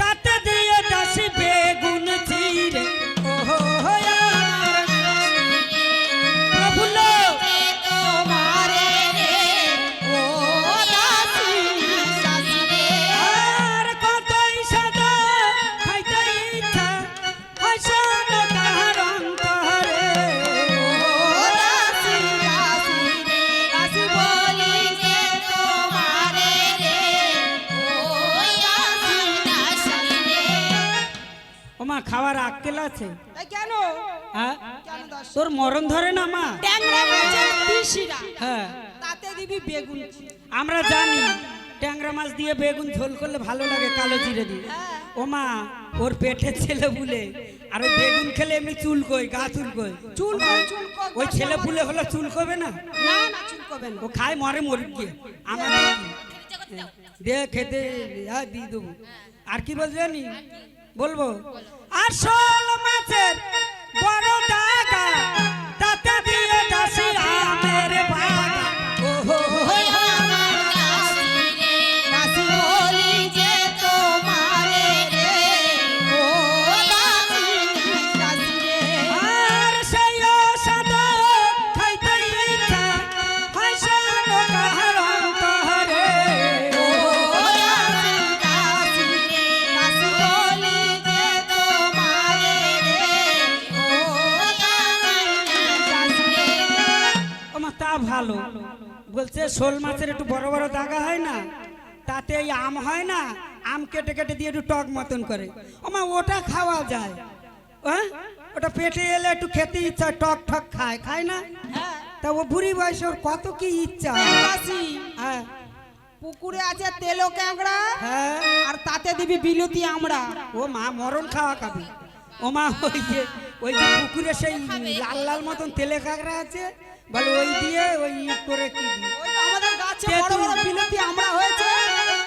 তাতে দিয়ে দাসি বেগুন চিরে। ওহো প্রভু লো তোমারে রে, ও দাসী, দাসী রে, আর কতই সাদা খাইতে ইচ্ছা হয় শোন কাহার অন্তরে। ও দাসী, দাসী রে, দাসী বলি যে তোমারে রে, ও দাসী, দাসী রে। ও মা খাওয়ার আক্কেল আছে? তাই কেন? হ্যাঁ? কেন দাস? তোর মরণ ধরে না মা? ট্যাংরা মাছের পিসিরা, হ্যাঁ, তাতে দিবি বেগুন। আমরা জানি ট্যাংরা মাছ দিয়ে বেগুন ঝোল করলে ভালো লাগে কালো জিরে দিয়ে। ও মা, ওর পেটে ছেলে বুলে আর ওই বেগুন খেলে এমনি চুল কই, গা চুল কই। ওই ছেলে পুলে হলো চুল কবে না? না না, চুল করবে না। ও খায় মরে মরে গিয়ে আমাদের কি? দে খেতে, হ্যাঁ দিয়ে দেবো। আর কি বলছি জানি বলবো, আর শোল মাছের বড় ডাগা, তাতে দিয়ে দাসি আমের বাগা। ও হো হো হো। আর সেই সাদা খাইতে ইচ্ছা হয় শানো কাহার অন্তরে। আমার তা ভালো বলছে, শোল মাছের একটু বড় বড় দাগা হয় না, তাতে এই আম হয় না, আম কেটে কেটে দিয়ে একটু টক মতন করে। আমার ওটা খাওয়া যায়, হ্যাঁ ওটা পেটে এলে একটু খেতে ইচ্ছা, টক ঠক খায়, খায় না? তা ও বুড়ি বয়সে ওর কত কি ইচ্ছা। হ্যাঁ পুকুরে আছে তেলো ক্যাংড়া, হ্যাঁ, আর তাতে দিবি বিলতি আমরা। ও মা মরণ খাওয়া খাবি। ও মা, ওই যে পুকুরে সেই লাল লাল মতন তেলে কাঁকড়া আছে, বলে ওই দিয়ে ওই করে কি দিবি? ওই তো আমাদের গাছে বড় তেঁতুল। বড় বিলতি আমরা হয়েছে,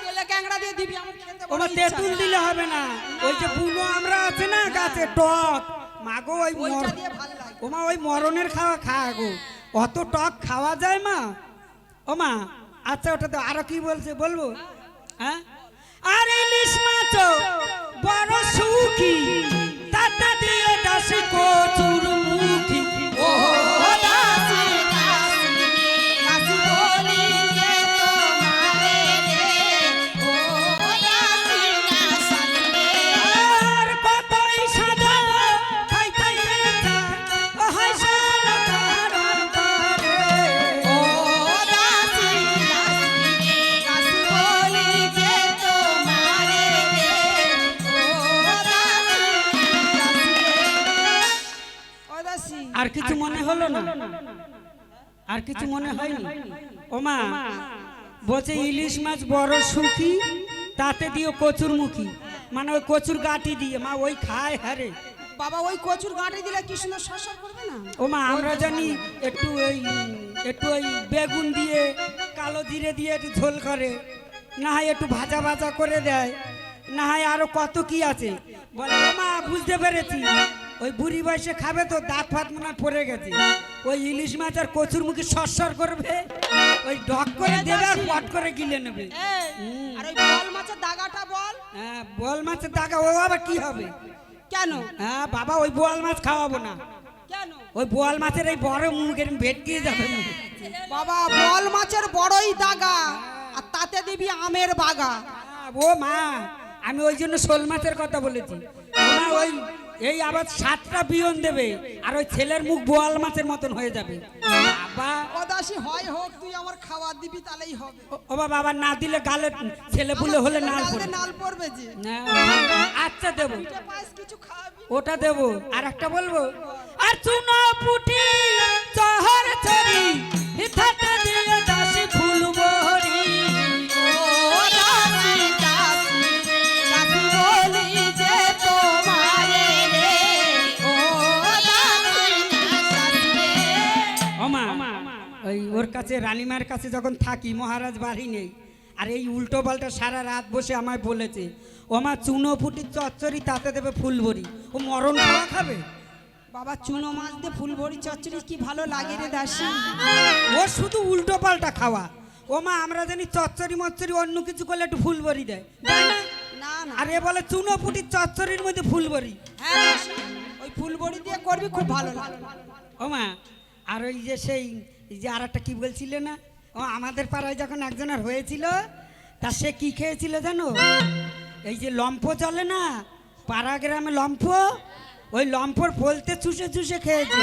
তেলে ক্যাংড়া দিয়ে দিবি। আমার খেতে বড় ওমা ইচ্ছা। তেঁতুল দিলে হবে না, ওই যে বুনো আমরা আছে না গাছে টক, মাগো ওই ওইটা দিয়ে ভালো লাগে। ওমা ওই মরণের খাওয়া খাওয়া গো, অত টক খাওয়া যায় মা? ওমা আচ্ছা, ওটা তো আরো কি বলছে বলবো? হ্যাঁ, আর ইলিশ মাছ বড় সুখী, তাতা দিয়ে দাসি কচুর মুখী। ও আর কতই সাদা খাইতে ইচ্ছা হয় শানো কাহার অন্তরে। ও দাসি, আর কিছু মনে হলো না? আর কিছু মনে হয়নি? ওমা বলছে ইলিশ মাছ বড় সুখী, তাতে দিয়ে কচুর মুখী, মানে ওই কচুর গাটি দিয়ে মা ওই খায়। হারে বাবা ওই কচুর গাঁটে দিলে কি সুন্দর সরসর করবে না? ওমা, আমরা জানি একটু ওই বেগুন দিয়ে কালো জিরে দিয়ে একটু ঝোল করে, না হয় একটু ভাজা ভাজা করে দেয়, না হয় আরো কত কি আছে বলে। ওমা বুঝতে পেরেছি, ওই বুড়ি বয়সে খাবে তো দাঁত ফাত মনে হয় পড়ে গেছে, ওই ইলিশ মাছ আর কচুর মুখে সরসর করবে, ওই ডক করে দেবে আর পট করে গিলে নেবে। আর ওই বল মাছের দাগাটা বল। হ্যাঁ, বোয়াল মাছের টাকা ও আবার কি হবে? কেন? হ্যাঁ বাবা, ওই বোয়াল মাছ খাওয়াবো না। কেন? ওই বোয়াল মাছের এই বড় মুখের ভেটকিয়ে যাবে মুখে। বাবা বল মাছের বড়ই দাগা, আর তাতে দিবি আমের বাগা। ও মা, আমি ওই জন্য শোল মাছের কথা বলেছি। ও মা, ওই এই আবার 7টা বিয়ন দেবে, আর ওই ছেলের মুখ বোয়াল মাছের মতন হয়ে যাবে। বাবা ও দাসি হয় হোক, তুই আমার খাবার দিবি তাহলেই হবে। ও বাবা, না দিলে গালে ছেলে পুলে হলে নাল গালে পড়বে। নাল পড়বে যে। না, আচ্ছা দেবো, এটা পায়েস কিছু খাওয়াবি। ওটা দেবো। আর একটা বলবো, আর চুনো পুটি চহর চরি, হিথাতে দিয়ে দাসি ফুল বহরি। ও দাসি দাসি দাসি বলি যে তোমারে রে, ও দাসি দাসি রে। ওমা, ওই ওর কাছে রানীমার কাছে যখন থাকি, মহারাজ বাড়ি নেই, আর এই উল্টো পাল্টা সারা রাত বসে আমায় বলেছে, ওমা চুনো ফুটি চচ্চড়ি, তাতে দেবে ফুলবড়ি। ও মরণ খাওয়া খাবে? বাবা চুনো মাছ দিয়ে ফুল ভরি চচ্চড়ি কি ভালো লাগে রে দাসি। ও শুধু উল্টো পাল্টা খাওয়া। ওমা, আমরা জানি চচ্চড়ি মচ্চড়ি অন্য কিছু করলে একটু ফুলবড়ি দেয়, দেয় না? না না, আর এ বলে চুনো ফুটি চচ্চড়ির মধ্যে ফুলবড়ি। হ্যাঁ দাসি, ওই ফুল বড়ি দিয়ে করবি খুব ভালো লাগে। ওমা, আর ওই যে সেই যে আর একটা কি বলছিলে না, ও আমাদের পাড়ায় যখন একজনের হয়েছিল, তা সে কি খেয়েছিল জানো? এই যে লম্ফ চলে না পাড়া গ্রামে, লম্ফ, ওই লম্ফর ফলতে চুষে চুষে খেয়েছে।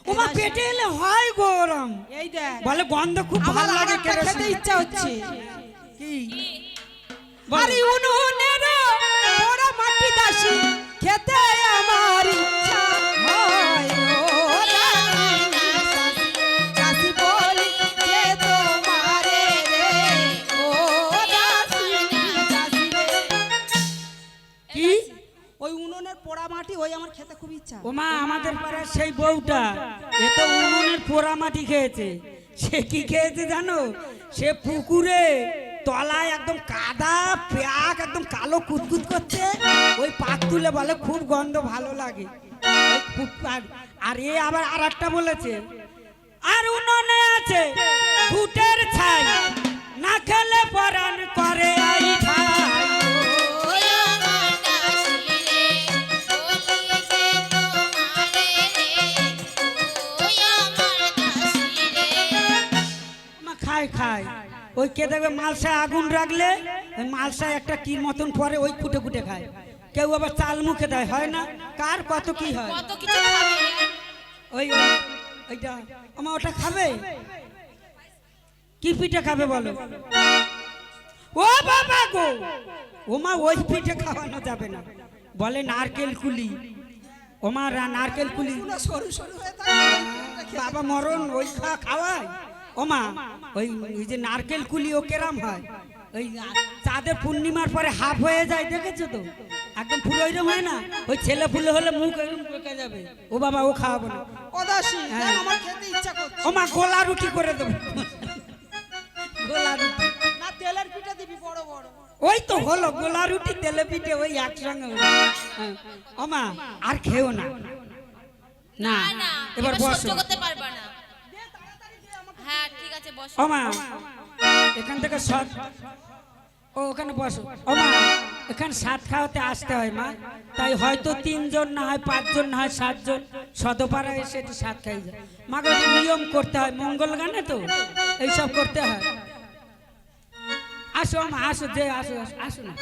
ওমা পেটে এলে হয় গরম, এই দেখ বলে গন্ধ খুব আমার ভালো লাগে, আরেকটা খেতে কেরোসিন। ইচ্ছা হচ্ছে। কি আরে উনুনের পোড়া মাটি দাসি দাসী খেতে আমার ইচ্ছা হয় ও দাসী বলি যে তোমারে রে ও দাসী রে। কি ওই উনুনের পোড়া মাটি ওই আমার খেতে খুব ইচ্ছা। ওমা আমাদের পাড়ার সেই বউটা এ তো উনুনের পোড়া মাটি খেয়েছে। সে কি খেয়েছে জানো? সে পুকুরে তলায় একদম কাদা প্যাক একদম কালো কুতকুত করছে, ওই পাক তুলে বলে খুব গন্ধ ভালো লাগে। আর এ আবার আর একটা বলেছে, আর উনুনে আছে ঘুটের ছাই, না খেলে পরাণ করে আই ঠাই। খায় খায় ওই কে দেখবে মালসায় আগুন রাখলে ওই মালসায় একটা কি মতন পরে ওই কুটে কুটে খায়। কেউ আবার চাল মুখে দেয়, হয় না? কার কত কি হয়। কত কিছু খাবে। ওই ওইটা আমার ওটা খাবে। কি পিঠে খাবে বলো? ও বাবা গো, ওমা ওই পিঠে খাওয়ানো যাবে না, বলে নারকেল কুলি। ওমা নারকেল কুলি সরু সরু হয়ে থাকে বাবা মরণ ওই খাওয়ায়। ওমা ওই যে নারকেল কুলি ও কেরাম হয়, ওই চাঁদের পূর্ণিমার পরে হাফ হয়ে যায়, দেখেছো তো? একদম পুরো ওইরকম হয় না, ওই ছেলে ফুলে হলে মুখ এরকম বেঁকে যাবে। ও বাবা ও খাওয়াবো না। ও দাসী হ্যাঁ। আমার খেতে ইচ্ছা করছে। ওমা গোলা রুটি করে দেবো, গোলা রুটি। না তেলের পিঠা দিবি বড় বড়। ওই তো হলো গোলা রুটি তেলে পিঠে ওই একসঙ্গে হলো। হ্যাঁ। ওমা আর খেও না, না না না এবার এবার বসো। সহ্য করতে পারবা না। হ্যাঁ ঠিক আছে বসো। ওমা এখান থেকে সব ও ওখানে বসো। ওমা এখানে সাত খাওয়াতে আসতে হয় মা, তাই হয়তো 3 জন না হয় 5 জন না হয় 7 জন সদপাড়া এসে একটু সাত খাই যায়। মাকে নিয়ম করতে হয়, মঙ্গল গানে তো এইসব করতে হয়। আসো আমা আসো, যে আসো আসো আসো না,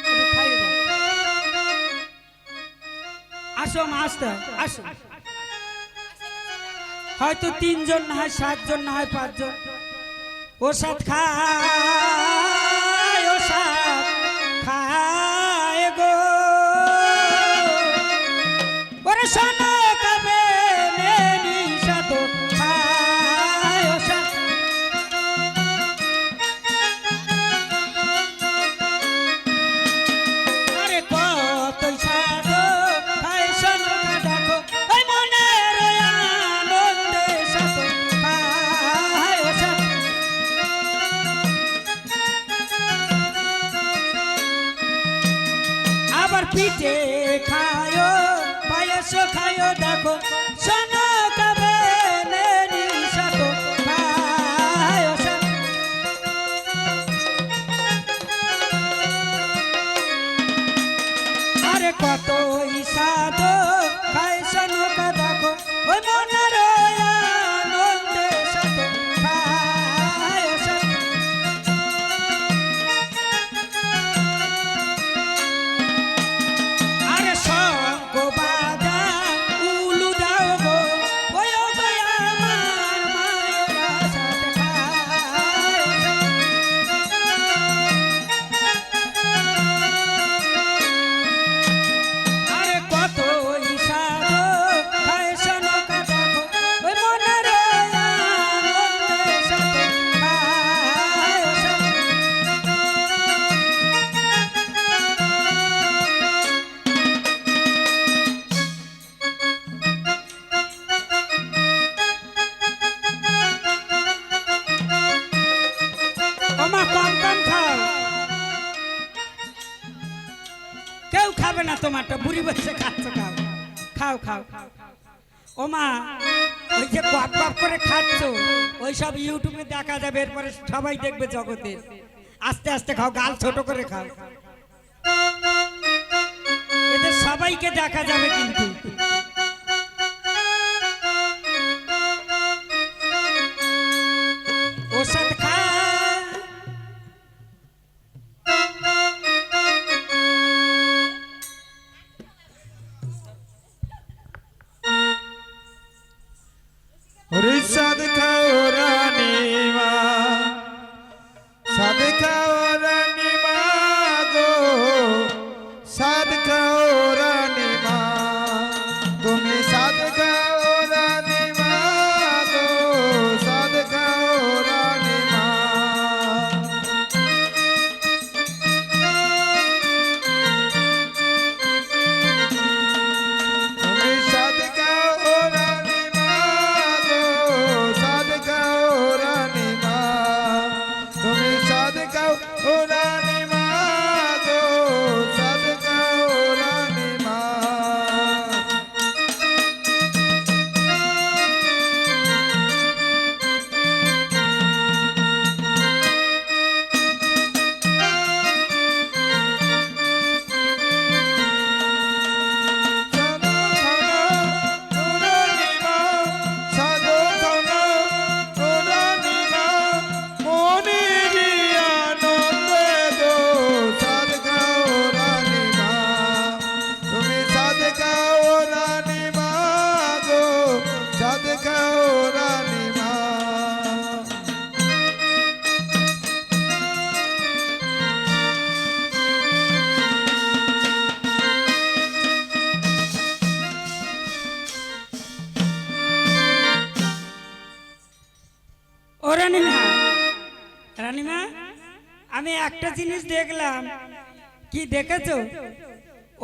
একটু খাইয়ে দাও। আসো আমা আসতে হয়, আসো। হয়তো 3 জন না হয় 7 জন না হয় 5 জন। ও সাত খায়, ও সাত খায় গো, ওরে শোনো কবে মেনি সাত খায়, ও সাত। আরে কতই সাত খায়, শোনো দেখো ওই মনের আনন্দে সাত খায়, ও সাত। আবার পিঠে খায়, পায়েস খায়, দেখো শোনো কবে মেরি সাত খায়, ও সাত। আরে কত সাদ খায়, শোনো দেখো ওই মনের আনন্দে সাত খায়, ও সাত। আরে শঙ্খ বাজা উলু দাও গো, ওই ও গো আমার মায়েরা সাথ খায়, ও সাত। আরে কত সাদ খায়, শোনো দেখো ওই মনের আনন্দে সাথ খায়, ও সাত। ওমা কম কম খাও, কেউ খাবে না তোমারটা, বুড়ি বসে খাচ্ছ, খাও খাও খাও। ওমা ওই যে গপ গপ করে খাচ্ছ ওই সব ইউটিউবে দেখা যাবে, এরপরে সবাই দেখবে জগতের। আস্তে আস্তে খাও, গাল ছোট করে খাও, এদের সবাইকে দেখা যাবে কিন্তু। ওষুধ খা, ওরে সাদ খাও রানী মা, সাদ খাও রানী মা গো, সাদ খাও আমি একটা জিনিস দেখলাম, কি দেখেছো?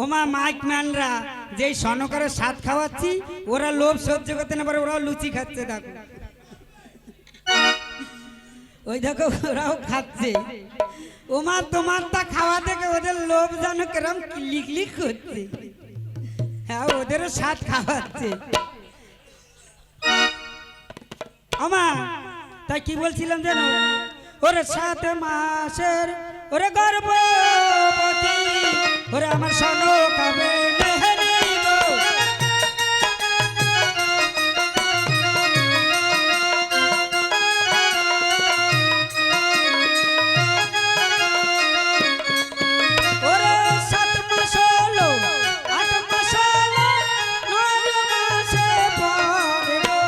ওমা মাইক ম্যানরা যেই সনকারের স্বাদ খাওয়াচ্ছি, ওরা লোভ সহ্য করতে না পারে, ওরাও লুচি খাচ্ছে। দেখো ওই দেখো ওরাও খাচ্ছে। ওমা তোমারটা খাওয়া থেকে ওদের লোভ যেন কেরম লিক লিক করছে। হ্যাঁ, ওদেরও স্বাদ খাওয়াচ্ছে। ওমা তাই কি বলছিলাম জানো? ওরে 7 মাসের ওরে গর্ভবতী, ওরে আমার সনকা মেহেরি গো। ওরে 7 মাস হলো, 8 মাস হলো, 9 মাসে পরে গো।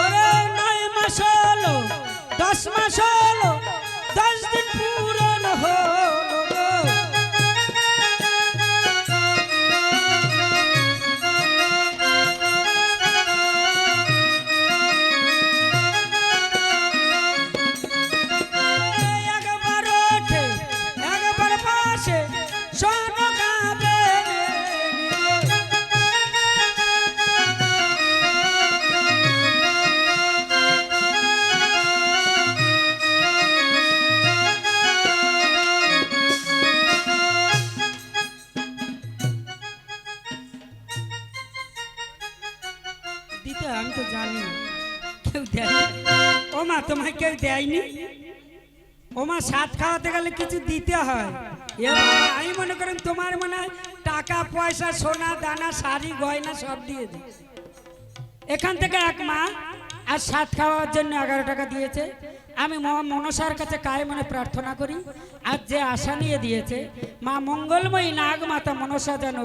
ওরে 9 মাস হলো, 10 মাস হলো, 10 দিন পূরণ হলো গো। একবার ওঠে, একবার বসে, সনকা মেহেরি গো। দিতে আমি তো জানি না, কেউ দেয়। ও মা তোমায় কেউ দেয়নি? ও মা স্বাদ খাওয়াতে গেলে কিছু দিতে হয়। এ বাবা, আমি মনে করেন তোমার মনে হয় টাকা পয়সা, সোনা দানা, শাড়ি গয়না সব দিয়ে দিই। এখান থেকে এক মা আর স্বাদ খাওয়ার জন্য 11 টাকা দিয়েছে। আমি মা মনসার কাছে কায়ে মনে প্রার্থনা করি, আর যে আশা নিয়ে দিয়েছে, মা মঙ্গলময়ী নাগ মাতা মনসা যেন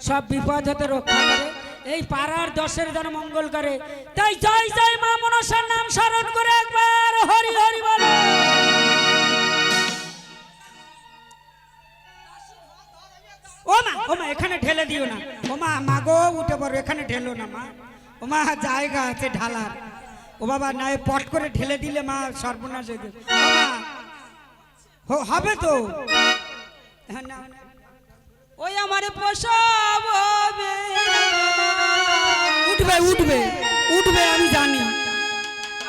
সব বিপদ হতে রক্ষা করে, এই পাড়ার 10-এর যেন মঙ্গল করে। তাই জয় জয় মা মনসার নাম স্মরণ করে একবার হরি হরি বলো। ও মা এখানে ঢেলে দিও না। ও মা, মা গো উঠে পড়ো, এখানে ঢেলো না মা। ও মা জায়গা আছে ঢালার। ও বাবা, না পট করে ঢেলে দিলে মা সর্বনাশ হয়ে যাবে। ও মা, হবে তো। হ্যাঁ, না ওই আমারে পোষাবে, উঠবে উঠবে উঠবে, আমি জানি।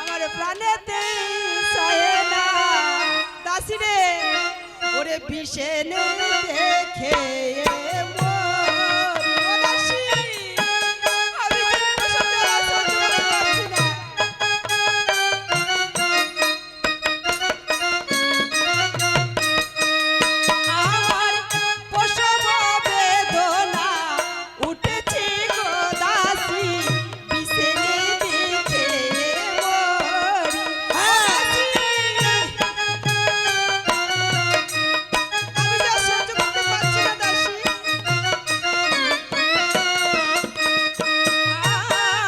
আমার প্রাণেতে সহে না দাসী রে, ওরে বিষেনে দেখে মরি। ও দাসী, আমি যে প্রসব জ্বালা সহ্য করতে পারছি না। আমার প্রসব বেদনা উঠেছে গো দাসী, বিষেনে দেখে মরি। ও দাসী, আমি যা সহ্য করতে পারছি না দাসী।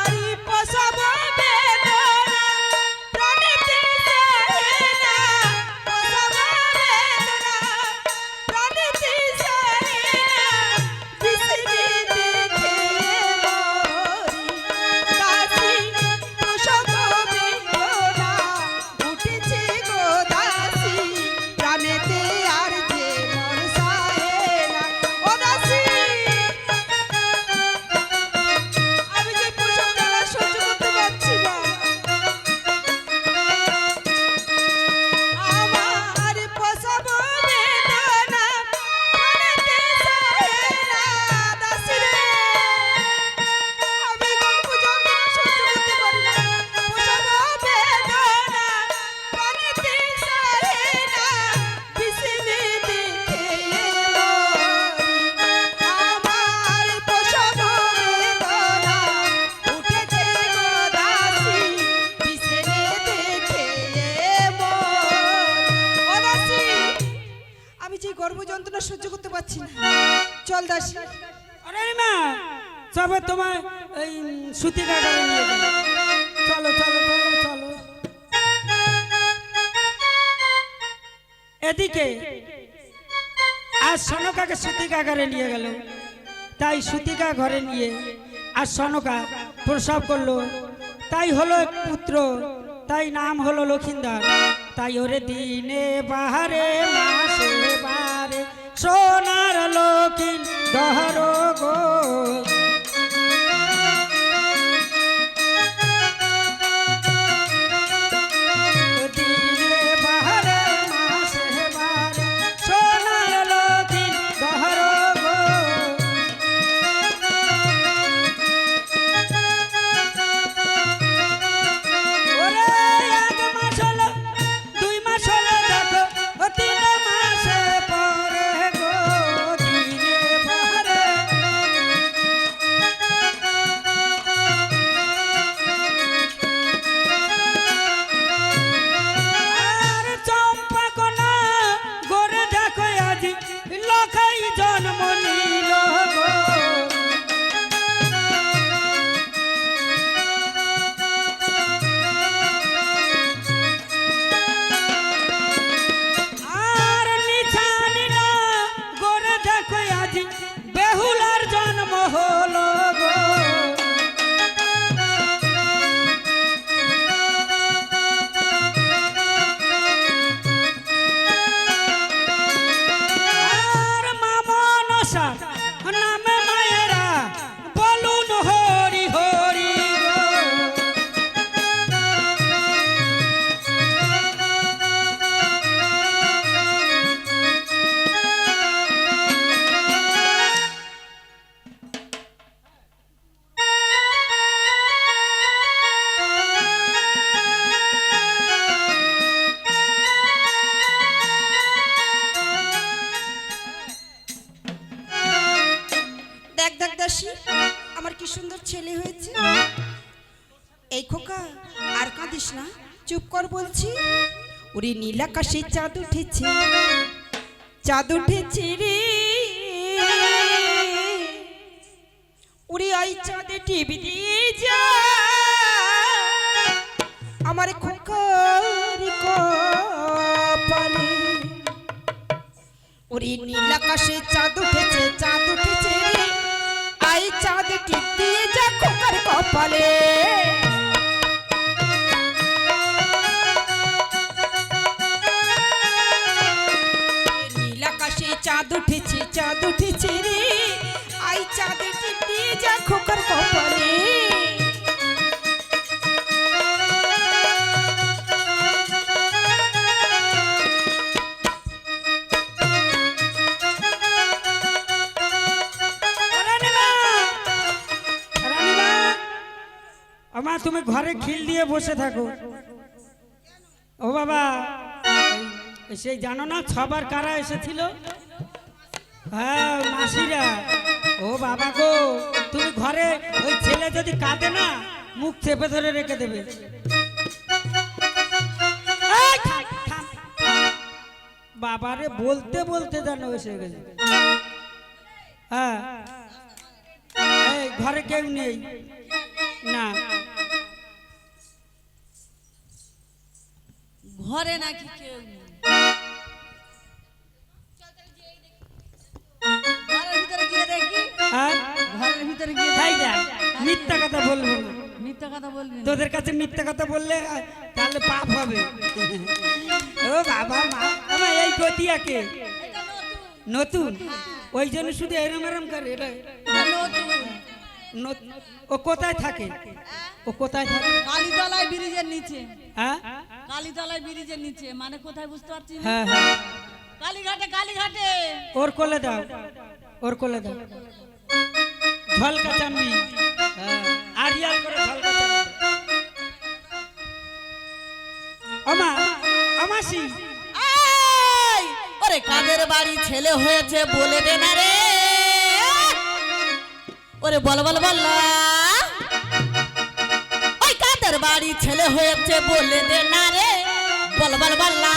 আরি প্রসব বেদনা প্রাণেতে সহে না, প্রসব বেদনা প্রাণেতে সহে না, বিষেনে দেখে মরি। দাসী, প্রসব বেদনা উঠেছে গো দাসী, প্রাণেতে আর যে মন সহে না। ও দাসী, আমি যে প্রসব জ্বালা সহ্য করতে পারছি না। আমার প্রসব বেদনা প্রাণেতে সহে না, দাসী রে, আমি গল্প যন্ত্রণা সহ্য করতে পারি না। প্রসব বেদনা প্রাণেতে সহে না, বিষেনে দেখে মরি। আমার প্রসব বেদনা উঠেছে গো দাসী, বিষেনে দেখে মরি। ও দাসী, আমি যে গর্ভ যন্ত্রণা সহ্য করতে পারছি না। চল দাসী। আরে মা, সবে তোমার এই সুতি কাটারে নিয়ে যাবে। চলো চলো চলো চলো। এদিকে আজ সনকাকে সুতি কাকারে নিয়ে গেল। তাই সুতিকা ঘরে নিয়ে আর সনকা প্রসব করলো, তাই হলো এক পুত্র, তাই নাম হলো লক্ষিন্দর। তাই ওরে দিনে বাহারে মাসে বারে সোনার লক্ষিন্দর গো। দিনে বাহারে মাসে বারে সোনার লক্ষিন্দর গো। ওরে এক মাস হলো, 2 মাস হলো, দেখো ও 3 মাসে পরে গো। দিনে বাহারে আর চম্পা কোনা গোরে দেখো আজি লখাই জন্ম নিল গো। আর নিছানি না গোরে দেখো আজি বেহুলার জন্ম হলো গো। আর মামনসা নামে মায়েরা বলুন হরি হরি গো। দেখ দেখ দাসী, আমার কি সুন্দর ছেলে হয়েছে। এই খোকা, আর কাঁদিস না, চুপ কর বলছি। ওরে নীল আকাশে চাঁদ উঠেছে, চাঁদ উঠেছে রে। ওরে আই চাঁদে টিভি দিয়ে যা আমার খোকার কপালে। ওরে নীল আকাশে চাঁদ উঠেছে, চাঁদ উঠেছে রে। আই চাঁদ টিপ দিয়ে যা খোকার কপালে। নীল আকাশে চাঁদ উঠেছে, চাঁদ উঠেছে রে। আই চাঁদ টিপ দিয়ে যা খোকার কপালে। রানীমা, রানীমা, আমা তুমি ঘরে খিল দিয়ে বসে থাকো। ও বাবা, সেই জানো না ছবার কারা এসেছিল? হ্যাঁ, মাসিরা। ও বাবা গো, তুমি ঘরে ওই ছেলে যদি কাঁদে না, মুখ চেপে ধরে রেখে দেবে। এই, থাম, থাম। বাবারে বলতে বলতে জানো এসে গেছে। হ্যাঁ, এই ঘরে কেউ নেই না। ঘরে নাকি কেউ নেই? ঘরের ভিতরে গিয়ে দেখি। হ্যাঁ, ঘরের ভিতরে গিয়ে তাই দেখি। না? মিথ্যা কথা বলবো না। মিথ্যা কথা বলবি না। তোদের কাছে মিথ্যা কথা বললে তাহলে পাপ হবে। ও বাবা মা, আমার এই গতিয়াকে নতুন, ওই জন্য শুধু এরম এরম করে। এটা নতুন। ও কোথায় থাকে? ও কোথায় থাকে? কালীতলায় ব্রিজের নিচে। হ্যাঁ কালীতলায় ব্রিজের নিচে মানে কোথায় বুঝতে পারছি না। হ্যাঁ হ্যাঁ, কালীঘাটে, কালীঘাটে। ওর কোলে দাও, ওর কোলে দাও। ঝলকা চামড়ি, হ্যাঁ, আরিয়াল করে ঝলকা চামড়ি। আমা, আমাসি, এই, ওরে কাদের বাড়ি ছেলে হয়েছে বলে দে না রে। ওরে বল বল বল্লা, ওই কাদের বাড়ি ছেলে হয়েছে বলে দে না রে। বল বল বল্লা।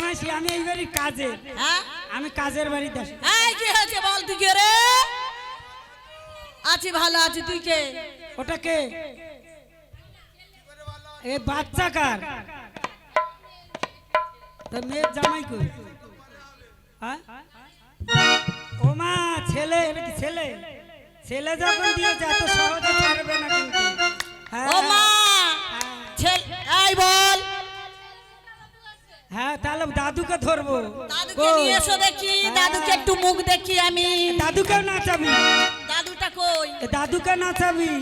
মাসি আমি এই বাড়ির কাজে, হ্যাঁ আমি কাজের বাড়িতে আসি। এই কি হয়েছে বল, তুই কে রে? আছি ভালো আছি, তুই কে? ওটা কে? এ বাচ্চা কার? তো মেয়ের জামাই কই? হ্যাঁ? ও মা, ছেলে, এটা কি ছেলে? ছেলে যখন দিয়েছে এত সহজে ছাড়বে না কিন্তু। হ্যাঁ, ও মা এই বল, হ্যাঁ তাহলে দাদুকে ধরবো। দাদুকে নিয়ে এসো দেখি, দাদুকে একটু মুখ দেখি আমি। দাদুকে নাচাবি? দাদুটা কই? দাদুকে নাচাবি?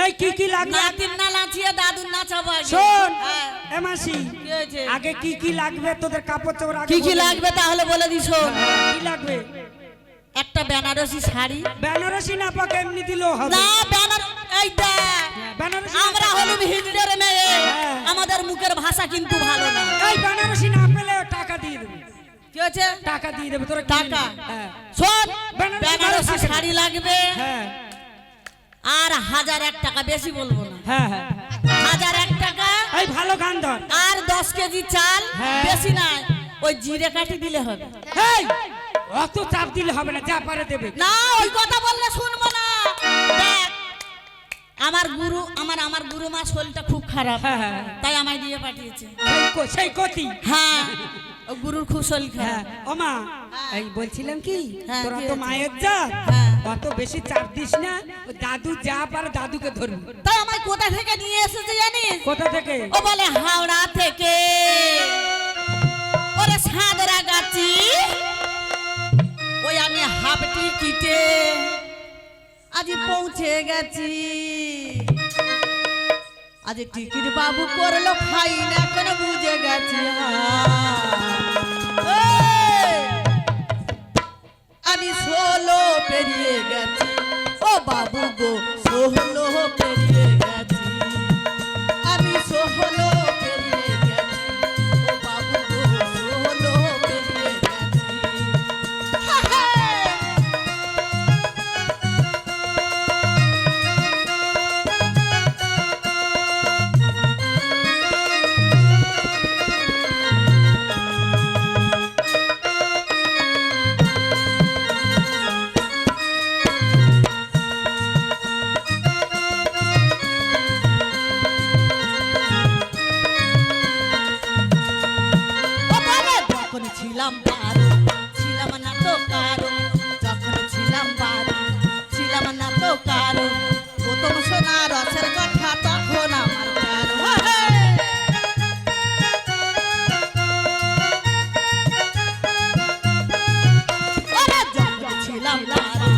এই কি কি লাগবে? নাতির না নাচিয়ে দাদুর নাচাবো আগে। শোন হ্যাঁ, এ মাসি, কি হয়েছে? আগে কি কি লাগবে তোদের কাপড় চোপড় আগে কি কি বলে দে। লাগবে তাহলে বলে দিস। কি লাগবে? একটা বেনারসি শাড়ি। বেনারসি না পাকে এমনি দিলেও হবে। না বেনার এই দেখ, বেনারসি আমরা হলুম হিজড়ের মেয়ে, হ্যাঁ। আমাদের মুখের ভাষা কিন্তু ভালো না। এই বেনারসি না পেলে টাকা দিয়ে দেবে। কি হয়েছে? টাকা দিয়ে দেবে তোরা টাকা? হ্যাঁ শোন, বেনারসি বেনারসি ভালো থাকে। শাড়ি লাগবে হ্যাঁ আর 1001 টাকা, বেশি বলবো না। হ্যাঁ হ্যাঁ 1001 টাকা এই ভালো গান ধর। আর 10 কেজি চাল, হ্যাঁ। বেশি নাই, ওই জিরে কাঠি দিলে হবে। এই অত চাপ দিলে হবে না, যা পারে দেবে। না ওই কথা বললে শুনবো না। দেখ আমার গুরু, আমার গুরুমা শরীরটা খুব খারাপ, হ্যাঁ, হ্যাঁ। তাই আমায় দিয়ে পাঠিয়েছে। সেই কতি। হ্যাঁ, ও গুরুর খুব শরীর হ্যাঁ খারাপ। ও মা, এই বলছিলাম কি হ্যাঁ, তোরা কি তো হয়েছে? মায়ের জাত, হ্যাঁ। অত বেশি চাপ দিস না। ওই দাদু যা পারে দাদুকে ধরবি। তাই আমায় কোথা থেকে নিয়ে এসেছে জানিস? কোথা থেকে? ও বলে হাওড়া থেকে। ওরে সাদরা গাছি, ওই আমি হাফ টিকিটে আজ পৌঁছে গেছি। আজ টিকিট বাবু করলো ফাইন, এখন বুঝে গেছি। এই, আমি 16 পেরিয়ে গেছি, ও বাবু গো 16 পেরিয়ে গেছি। আমি 16 পেরিয়ে গেছি, ও বাবু গো 16 পেরিয়ে গেছি। হা, হা। ও বলে যখন ছিলাম বারো, ছিলাম না তো কারো। যখন ছিলাম বারো, ছিলাম না তো কারো। প্রথম সোনা রসের কথা তখন আমার কারো। ওরে যখন ছিলাম বারো,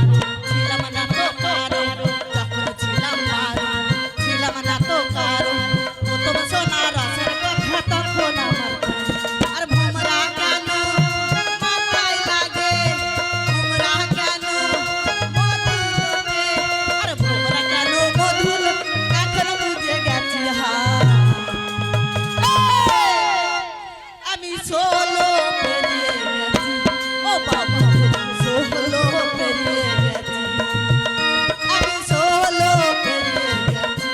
ছিলাম না তো কারো। যখন ছিলাম বারো, ছিলাম না তো কারো। প্রথম সোনা রসের কথা তখন আমার কারো। আর ভোমরা কেন মাথায় লাগে, ভোমরা কেন মধুলে, আর ভোমরা কেন মধুল, এখন বুঝে গেছি। আমি 16 পেরিয়ে গেছি, ও বাবা 16 পেরিয়ে গেছি। আমি 16 পেরিয়ে গেছি,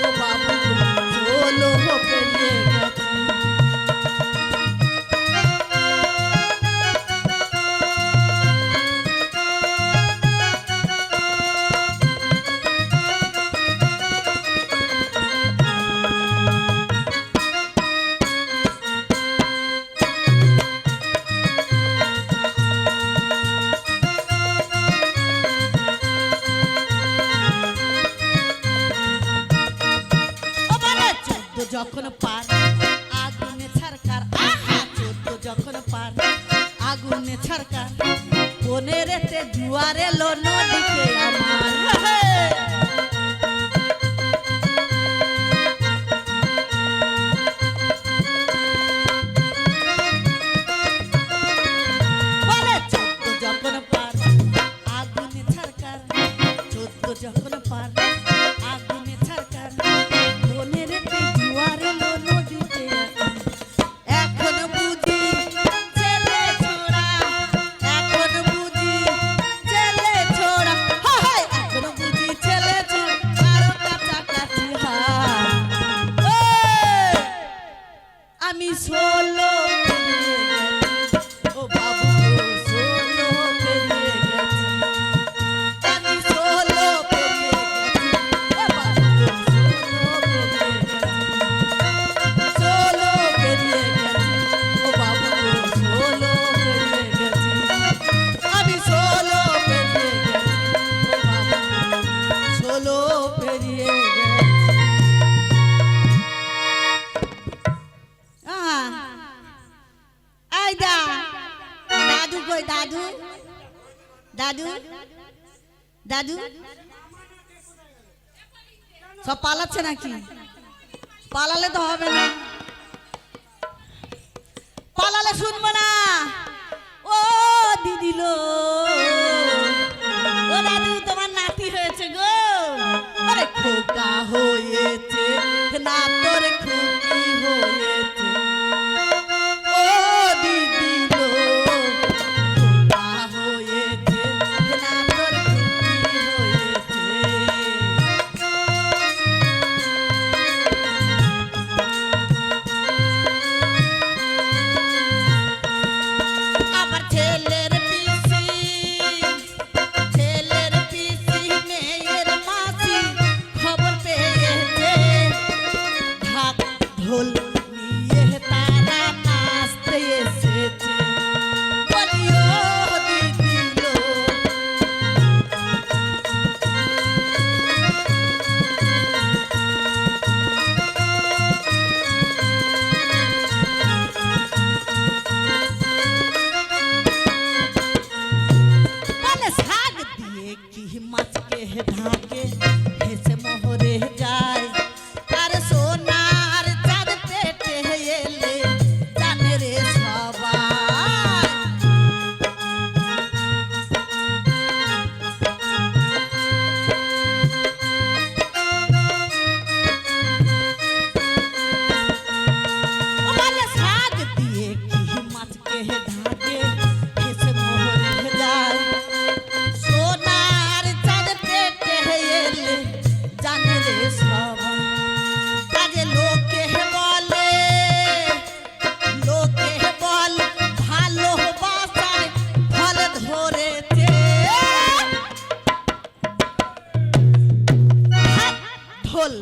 ও বাবা 16 পেরিয়ে গেছি। ও বলে 14 যখন পার আগুনে ছারকার, আহা 14 যখন পার আগুনে ছারকার। 15তে জুয়ার এলো নদীতে আমার। বলে 14 যখন পার আগুনে ছারকার, 14 যখন পার আগুনে ছারকার। 15তে জুয়ার এলো নদীতে এখন বুঝি ছেলে ছোড়া, এখন বুঝি ছেলে ছোড়া। হায় এখন বুঝি ছেলে ছোড়া, কারো কাছাকাছি। হায় আমি 16 দাদু সব পালাচ্ছে নাকি? পালালে তো হবে না, পালালে শুনবো না। ও দিদি লো, ও দাদু তোমার নাতি হয়েছে গো। আরে খোকা হয়েছে না তোর খুকি হয়েছে। ও দিদি লো, খোকা হয়েছে না তোর খুকি হয়েছে। আবার ছেলের পিসি, ছেলের পিসি মেয়ের মাসি খবর পেয়েছে। ঢাক ঢোল নিয়ে তারা নাচতে এসেছে। বলিও দিদি লো, বলে শাক দিয়ে কি মাছকে ঢাকে হেসে মোহরে যায়। আর সোনার চাঁদ পেটে এলে জানে রে সবাই। ও বলে শাক দিয়ে কি মাছকে ঢাকে হেসে মোহরে যায়। সোনার চাঁদ পেটে এলে জানে রে সবাই। কাজে লোকে বলে, লোকে বলে ভালোবাসার ফল ধরেছে। হাত ঢোল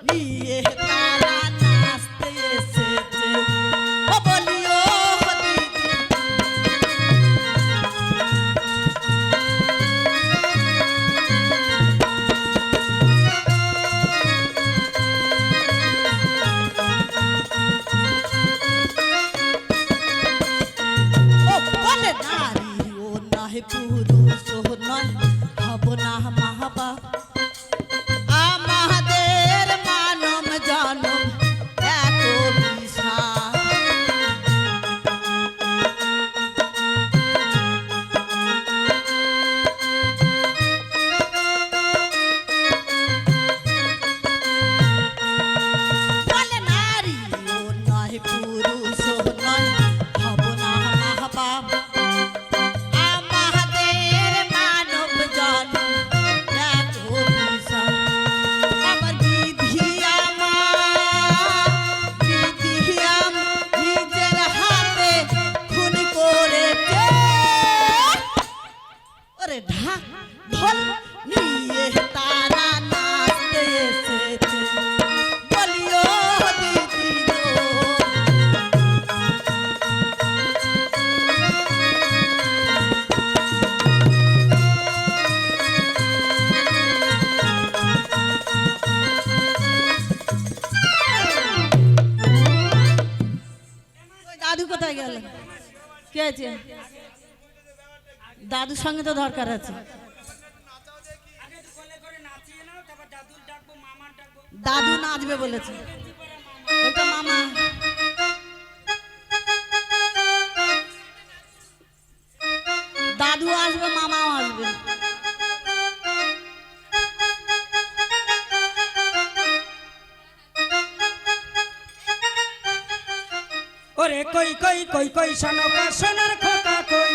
নিয়ে তারা নাচতে এসেছে। ও বলিও দিদি, ও বলে নারী ও নয় পুরুষ ও নয় হব না মাহবা। আমাদের মানব জনম এত বিশাল। বলে নারী ও নয় পুরুষ ও নয় হব না মাহবা। আমাদের মানব জনম এত বিশাল। আবার বিধি নিজের হাতে খুন করেছে। ওরে ঢাক ঢোল নিয়ে তারা নাচতে এসেছে। বলিও দিদি লো, ওই দাদু কোথায় গেল? কে আছে? দাদুর সঙ্গে তো দরকার আছে। দাদু নাচবে বলেছে, ওইটা মামা। দাদু আসবে, মামাও আসবে। ওরে কই কই কই কই সনকা সোনার খোকা কই।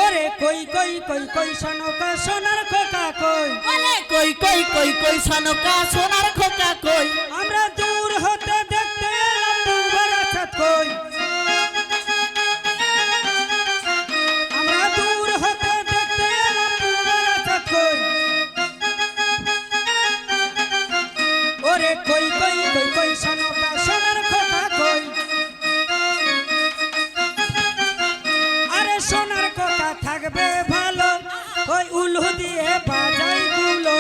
ওরে কই কই কই কই সনকা সোনার খোকা কই। বলে কই কই কই কই সনকা সোনার খোকা কই। আমরা দূর হতে দেখতে এলাম ডুবার ছাদ কই। আমরা দূর হতে দেখতে এলাম ডুবার ছাদ কই। ওরে কই কই কই কই সনকা সোনার খোকা কই। আরে সোনার খোকা থাকবে ভালো, ওই উলু দিয়ে বাজাই গুলো।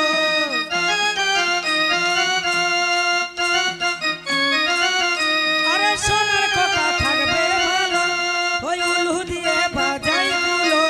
আরে সোনার খোকা থাকবে ভালো, ওই উলু দিয়ে বাজাই গুলো।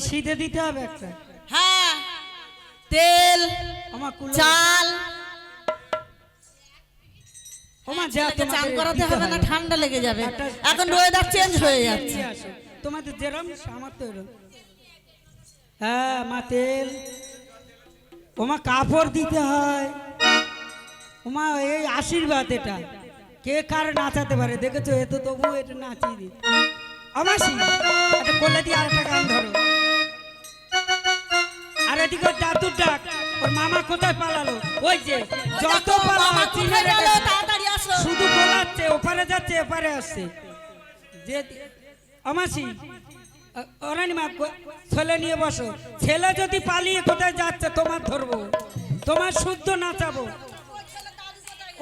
সিধে দিতে হবে একটা। হ্যাঁ, তেল, আমার কুলো চাল। ওমা যা ছেলেকে চান তোমাদের করাতে দিতে হবে না, হবে। ঠান্ডা লেগে যাবে। একটা- এখন একটা- ওয়েদার চেঞ্জ হয়ে যাচ্ছে। নিয়ে আসো। তোমাদের যেরম আমার তো এরম। হ্যাঁ মা তেল, ওমা কাপড় দিতে হয়, ওমা এই আশীর্বাদ, এটা কে কার নাচাতে পারে দেখেছো, এ তো তবু এটা নাচিয়ে দিই। আমাসি একটা কোলে দিয়ে আর একটা গান ধরো। আর এদিকে ওর দাদুর ডাক, ওর মামা কোথায় পালালো, ওই যে যত দেখো, পালালো মামা চিনে কোথায় গেল? রেখেছে। তাড়াতাড়ি আসো। শুধু গোলাচ্ছে, ওপারে যাচ্ছে এপারে আসছে। যে আমাসি অরানিমা ছেলে নিয়ে বসো, ছেলে যদি পালিয়ে কোথায় যাচ্ছে তোমার ধরবো, তোমার শুদ্ধ নাচাবো।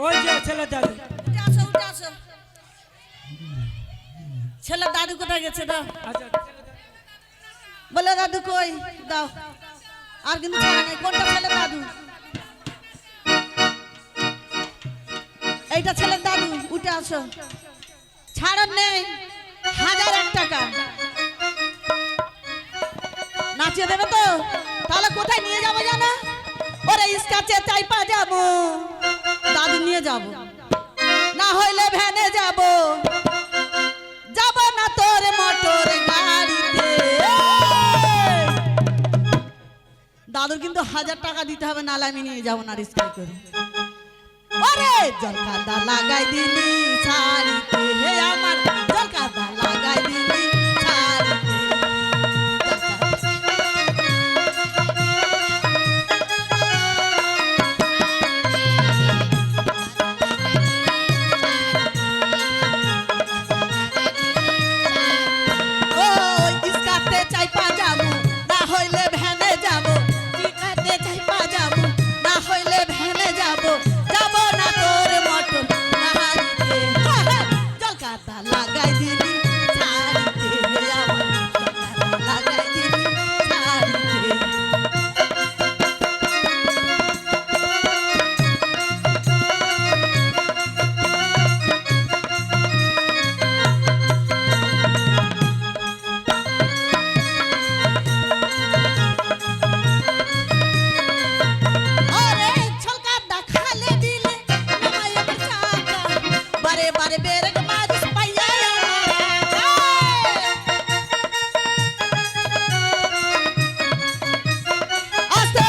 ওই যে ছেলে দাদু, উঠে আসো, উঠে আসো। ছেলের দাদু কোথায় গেছে? দাও, আচ্ছা বলে দাদু কই, দাও। আর কিন্তু ছাড়া নেই। কোনটা ছেলের দাদু? এইটা ছেলের দাদু। উঠে আসো, ছাড়ন নেই। 1001 টাকা নাচিয়ে দেবে তো? তাহলে কোথায় নিয়ে যাবো জানো? ওরে ইস্কাচে চাইপা যাবো, দাদু নিয়ে যাব, না হইলে ভ্যানে যাব, যাব না তোর মোটর গাড়িতে। দাদুর কিন্তু 1000 টাকা দিতে হবে, নাহলে আমি নিয়ে যাবো না রিস্কাই করে। ওরে জলকাদা লাগাই দিলি শাড়িতে, হে আমার জলকাদা লাগাই দিলি শাড়িতে। ও ইস্কাতে চাইপা যাবো, না হইলে ভ্যানে যাবো। ইস্কাতে চাইপা যাবো, না হইলে ভ্যানে যাবো, যাব না তোর মটর গাড়িতে। জলকাতা লাগাই দিলি শাড়িতে, হে আমার জলকাতা লাগাই দিলি শাড়িতে। আরে ছলকাটা খালে দিলে নামায় আমার চাকা, বারে বারে বেরগ মারিস পাইয়া আস্তে।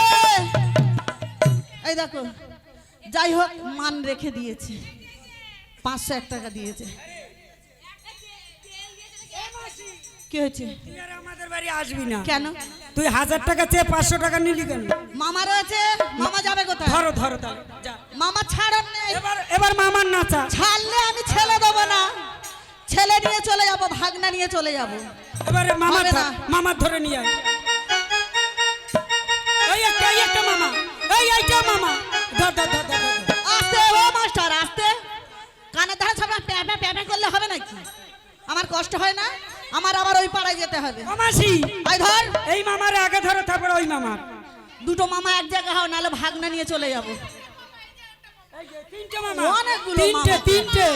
এই দেখো, যাই হোক মান রেখে দিয়েছে, 501 টাকা দিয়েছে। কি হয়েছে? তুই আর আমাদের বাড়ি আসবি না কেন? তুই 1000 টাকা চেয়ে 500 টাকা নিলি কেন? মামা রয়েছে, মামা যাবে কোথায়? ধরো ধরো তাহলে যা। মামা ছাড়ন নেই। এবার এবার মামার নাচা। ছাড়লে আমি ছেলে দেবো না, ছেলে নিয়ে চলে যাব, ভাগনা নিয়ে চলে যাব। এবারে মামা হবে না। মামা ধরে নিয়ে আয়। এই একটা মামা, এইটা মামা, ধর ধর ধর ধর ধর। আস্তে ও মাস্টার, আস্তে। কানে ধান সব প্যাপে প্যাপে করলে হবে নাকি? আমার কষ্ট হয় না? আমার আবার ওই পাড়ায় যেতে হবে। মামাসি আই ধর, এই মামার আগে ধরো, তারপর ওই মামার। দুটো মামা এক জায়গায় হও, নাহলে ভাগনা নিয়ে চলে যাব। তিনটে মামা, অনেকগুলো তিনটে মামা। তিনটে।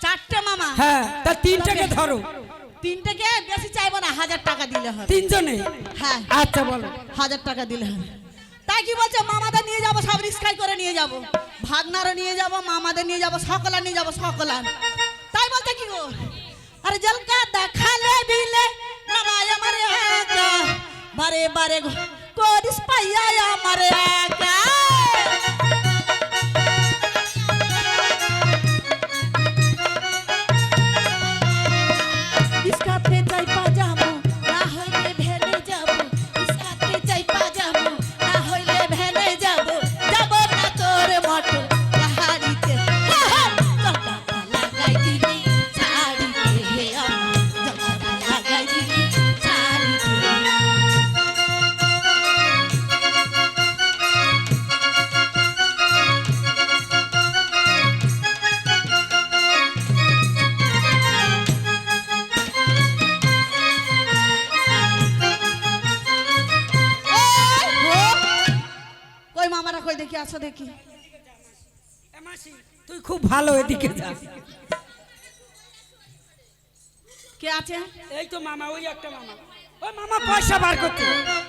4টে মামা। হ্যাঁ তা তিনটাকে ধরো। 3টেকে বেশি চাইবো না, 1000 টাকা দিলে হবে। তিনজনে? হ্যাঁ, আচ্ছা বলো। 1000 টাকা দিলে হবে। তাই কি বলছে, মামাদের নিয়ে যাব, সব রিস্কাই করে নিয়ে যাব, ভাগনারও নিয়ে যাব, মামাদের নিয়ে যাব, সকলা নিয়ে যাব, সকলা। তাই বলতে কি গো? আরে জলকা দেখালে দিলে নামায় আমার একা, বারে বারে করিস পাইয়া আমার একা। ইস্কাতে চাইপা যাবো, না হইলে ভেনে যাবো। ইস্কাতে চাইপা যাবো, না হইলে ভেনে যাবো, যাব না তোর মোটর গাড়িতে। জলকাটা লাগাই দিলি শাড়িতে, হে আমার জলকাটা লাগাই দিলি শাড়িতে। কই মামারা কই দেখি, আসো দেখি। এ মাসি, তুই খুব ভালো, এদিকে যা। কে আছে? এই তো মামা, ওই একটা মামা। ওই মামা পয়সা বার করছে।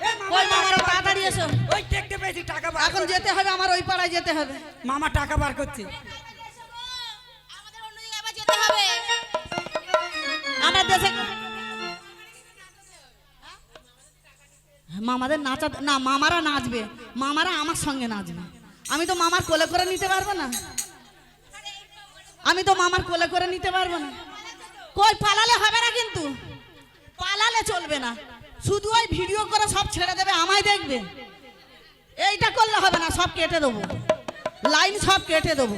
এই মামা ওই মামারা টাকা বার তাড়াতাড়ি করছে। এসো। ওই দেখতে পেয়েছি টাকা বার এখন করছে। যেতে হবে, আমার ওই পাড়ায় যেতে হবে। মামা টাকা বার করছে। আমাদের অন্য জায়গায় আবার যেতে হবে। আমার দেশে মামাদের নাচা না, মামারা নাচবে, মামারা আমার সঙ্গে নাচবে। আমি তো মামার কোলে করে নিতে পারবো না, আমি তো মামার কোলে করে নিতে পারবো না। কই পালালে হবে না, কিন্তু পালালে চলবে না। শুধু ওই ভিডিও করে সব ছেড়ে দেবে, আমায় দেখবে, এইটা করলে হবে না। সব কেটে দেবো, লাইন সব কেটে দেবো।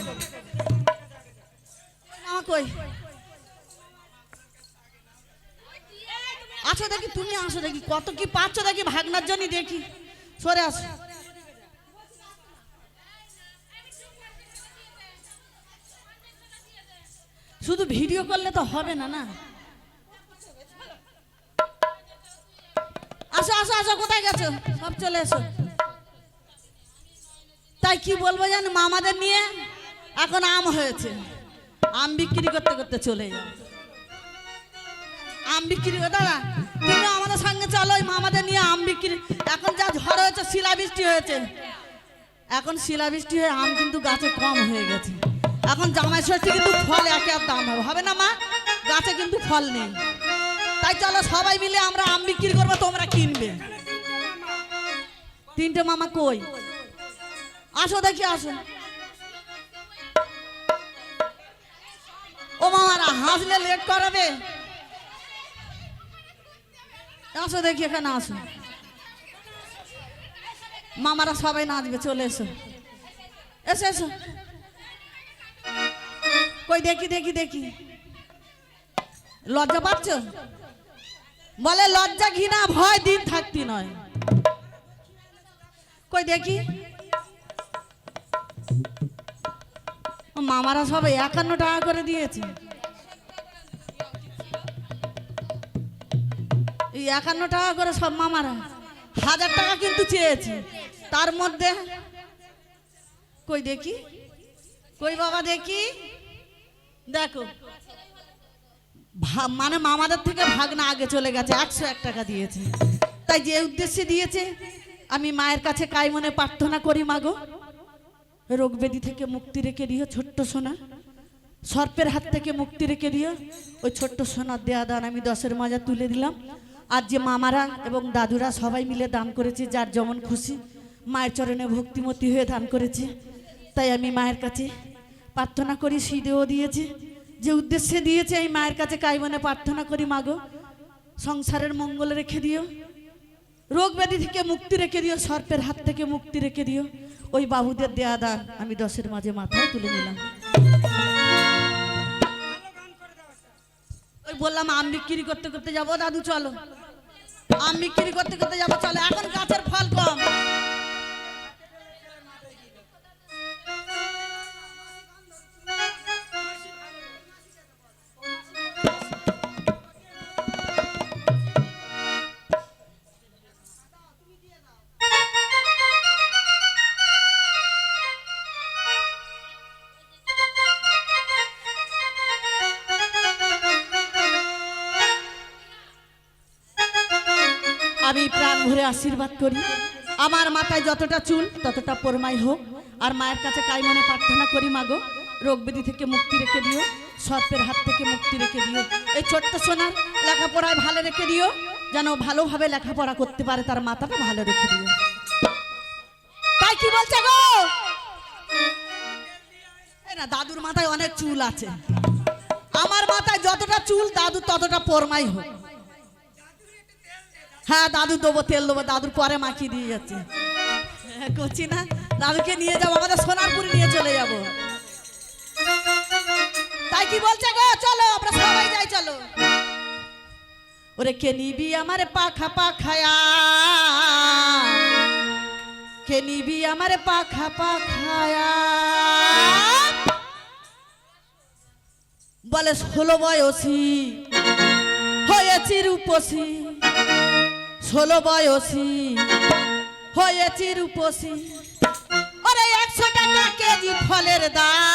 মামা কই? আসো দেখি, তুমি আসো দেখি, কত কি পাচ্ছ দেখি ভাগনার জন্য, দেখি। সরে আসো। শুধু ভিডিও করলে তো হবে না, না? আসো আসো আসো, কোথায় গেছো? সব চলে এসো। তাই কি বলবো জানো, মামাদের নিয়ে এখন আম হয়েছে, আম বিক্রি করতে করতে চলে যাও। আম বিক্রি করে দাদা, তুমি আমাদের সঙ্গে চলো, ওই মামাদের নিয়ে আম বিক্রি। এখন যা ঝড় হয়েছে, শিলাবৃষ্টি হয়েছে, এখন শিলাবৃষ্টি হয়ে আম কিন্তু গাছে কম হয়ে গেছে। এখন জামাই ষষ্ঠী কিন্তু ফল একে আর দাম হবে না মা, গাছে কিন্তু ফল নেই। তাই চলো সবাই মিলে আমরা আম বিক্রি করবো, তোমরা কিনবে। তিনটে মামা কই? আসো দেখি, আসো। ও মামারা হাসলে লেট করাবে, আসো দেখি, এখানে আসো। মামারা সবাই নাচবে, চলে এসো, এসো এসো। কই দেখি দেখি দেখি, লজ্জা পাচ্ছ? বলে লজ্জা ঘৃণা ভয় দিন থাকতি নয়। কই দেখি, মামারা সবাই 51 টাকা করে দিয়েছে। এই 51 টাকা করে সব মামারা 1000 টাকা কিন্তু চেয়েছে। তার মধ্যে কই দেখি, কই বাবা দেখি, দেখো মানে মামাদের থেকে ভাগনা আগে চলে গেছে, 101 টাকা দিয়েছে। তাই যে উদ্দেশ্যে দিয়েছে, আমি মায়ের কাছে কাই মনে প্রার্থনা করি, মাগো রোগ ব্যাধি থেকে মুক্তি রেখে দিও ছোট্ট সোনা, সর্পের হাত থেকে মুক্তি রেখে দিও। ওই ছোট্ট সোনার দেয়া দান আমি 10-এর মাজা তুলে দিলাম। আর যে মামারা এবং দাদুরা সবাই মিলে দান করেছে, যার যেমন খুশি মায়ের চরণে ভক্তিমতী হয়ে দান করেছে, তাই আমি মায়ের কাছে প্রার্থনা করি। সিদেও দিয়েছে, যে উদ্দেশ্যে দিয়েছে, আমি মায়ের কাছে কাই মনে প্রার্থনা করি, মাগো সংসারের মঙ্গল রেখে দিও, রোগ ব্যাধি থেকে মুক্তি রেখে দিও, সর্পের হাত থেকে মুক্তি রেখে দিও। ওই বাবুদের দেয়া দান আমি 10-এর মাঝে মাথায় তুলে নিলাম। ওই বললাম আম বিক্রি করতে করতে যাবো, দাদু চলো আম বিক্রি করতে করতে যাবো, চলো। এখন গাছের ফল কম, আমি প্রাণ ভরে আশীর্বাদ করি, আমার মাথায় যতটা চুল ততটা পরমাই হোক। আর মায়ের কাছে কাই মনে প্রার্থনা করি, মাগো রোগ ব্যাধি থেকে মুক্তি রেখে দিও, সর্পের হাত থেকে মুক্তি রেখে দিও। এই ছোট্ট সোনার লেখাপড়ায় ভালো রেখে দিও, যেন ভালোভাবে লেখাপড়া করতে পারে, তার মাথাটা ভালো রেখে দিও। তাই কি বলছে গো? না, দাদুর মাথায় অনেক চুল আছে, আমার মাথায় যতটা চুল দাদু ততটা পরমাই হোক। হ্যাঁ দাদু দেবো, তেল দেবো, দাদুর পরে মাখিয়ে দিয়ে যাচ্ছে। করছি না, দাদুকে নিয়ে যাবো, আমাদের সোনারপুরে নিয়ে চলে যাব। তাই কি বলছে গো? চলো আমরা সবাই যাই, চলো। ওরে কে নিবি আমার পাখা পাখায়া, কে নিবি আমার পাখা পাখায়া, বলে 16 বয়সী হয়েছি রূপসী, 16 বয়সী হয়েছি রূপসী। ওরে 100 টাকা কেজি ফলের দাম,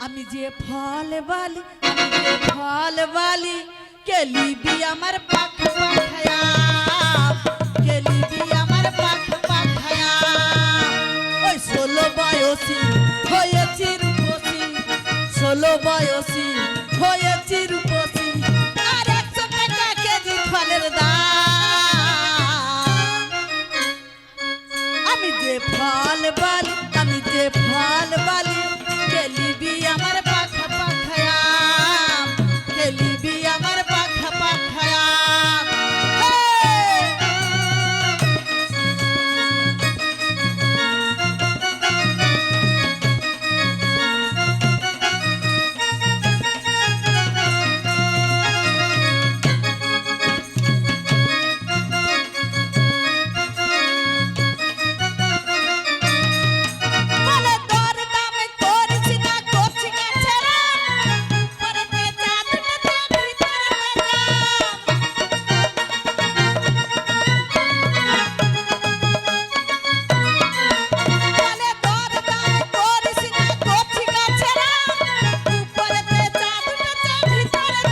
আমি যে ফল বালি, আমি যে ফল বালি, কে লিবি আমার পাখ পাখায়া, কে লিবি আমার পাখ পাখায়া। ওই 16 বয়সী হয়েছি রূপসী, 16 বয়সী হয়েছি রূপসী, আর 100 টাকা কেজি ফলের দাম। আমি যে ফল বালি, আমি যে ফল বালি, কে লিবি আমার পাখা পাখায়া, কে লিবি আমার পাখা পাখায়া। বলে দর দামে করছি না করছি গাছেরা, পরেতে চাঁদটাতে ভিতরে বলে দর দামে করছি না করছি গাছেরা, পরেতে চাঁদটাতে ভিতরে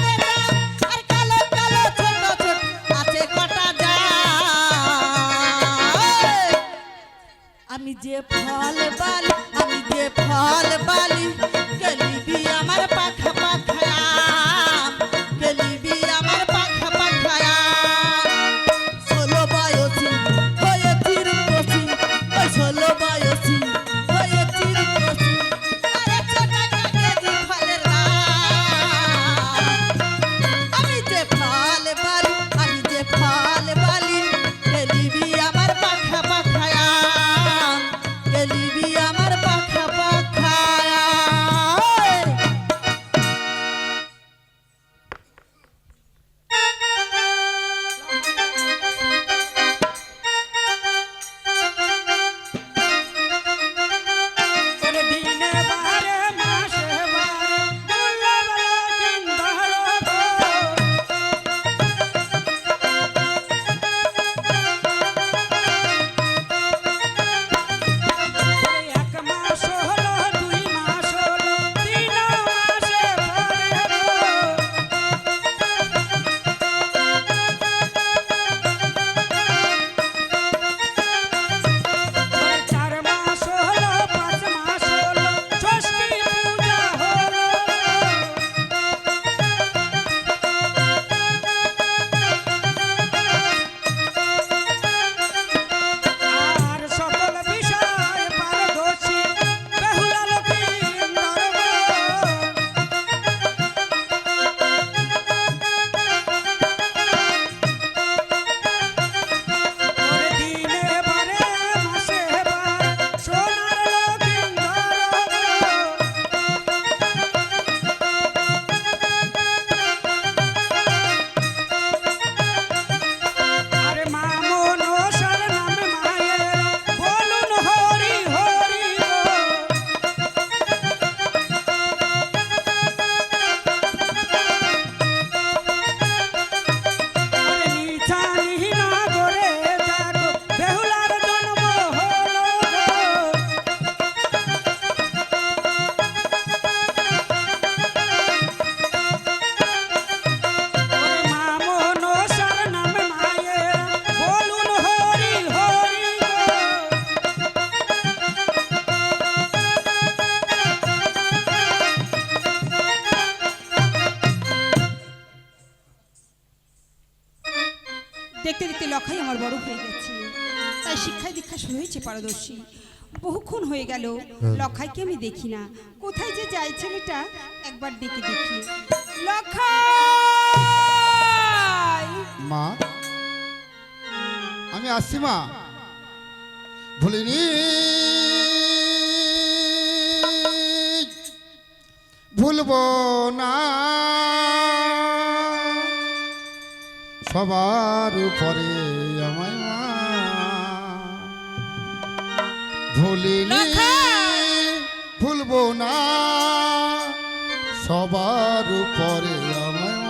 আর কালো কালো ছোট ছোট আছে কটা যায়। আমি যে ফল বালি, আমি যে ফল বালি, কে লিবি আমার পাখা পাখায়া, কে লিবি আমার পাখা পাখায়া। 16 বয়সী হয়েছি রূপসী, ওই 16 বয়সী হয়েছি রূপসী, আর 100 টাকা কেজি ফলের দাম। আমি যে ফল বালি, আমি যে ফল বালি, কে লিবি আমার পাখা পাখায়া, কে লিবি আমার পাখা পাখায়া। ওরে দিনে বারে মাসে বারে দুল্লা বেলা দিন ধরো গো। এক মাস হলো, 2 মাস হলো, 3 মাসে পরে গো। ওরে 4 মাস হলো, 5 মাস হলো, ষষ্ঠী পূজা হলো আর সকল বিষয় পারদর্শী বেহুলা লক্ষ্মীন্দর গো। ওরে দিনে বারে মাসে বারে সোনার লক্ষ্মীন্দর গো। আরে মা মনসার নামে মায়ের বলুন হরি হরি গো। আরে নিচা নিহিনা করে দেখো বেহুলার জন্ম হলো গো। ওরে মা মনসার নামে মায়ের বলুন হরি হরি গো। দেখতে দেখতে লখাই আমার বড় হয়ে গেছে, তাই শিক্ষায় দীক্ষা শুরু হয়েছে পারদর্শী। বহুক্ষণ হয়ে গেল লখাইকে আমি দেখি না, কোথায় যে যায় ছেলেটা, একবার ডেকে দেখি। লখাই! মা, আমি আসছি মা, ভুলিনি ভুলবো না, সবার উপরে আমায় মা, ভুলিনি ভুলবো না, সবার উপরে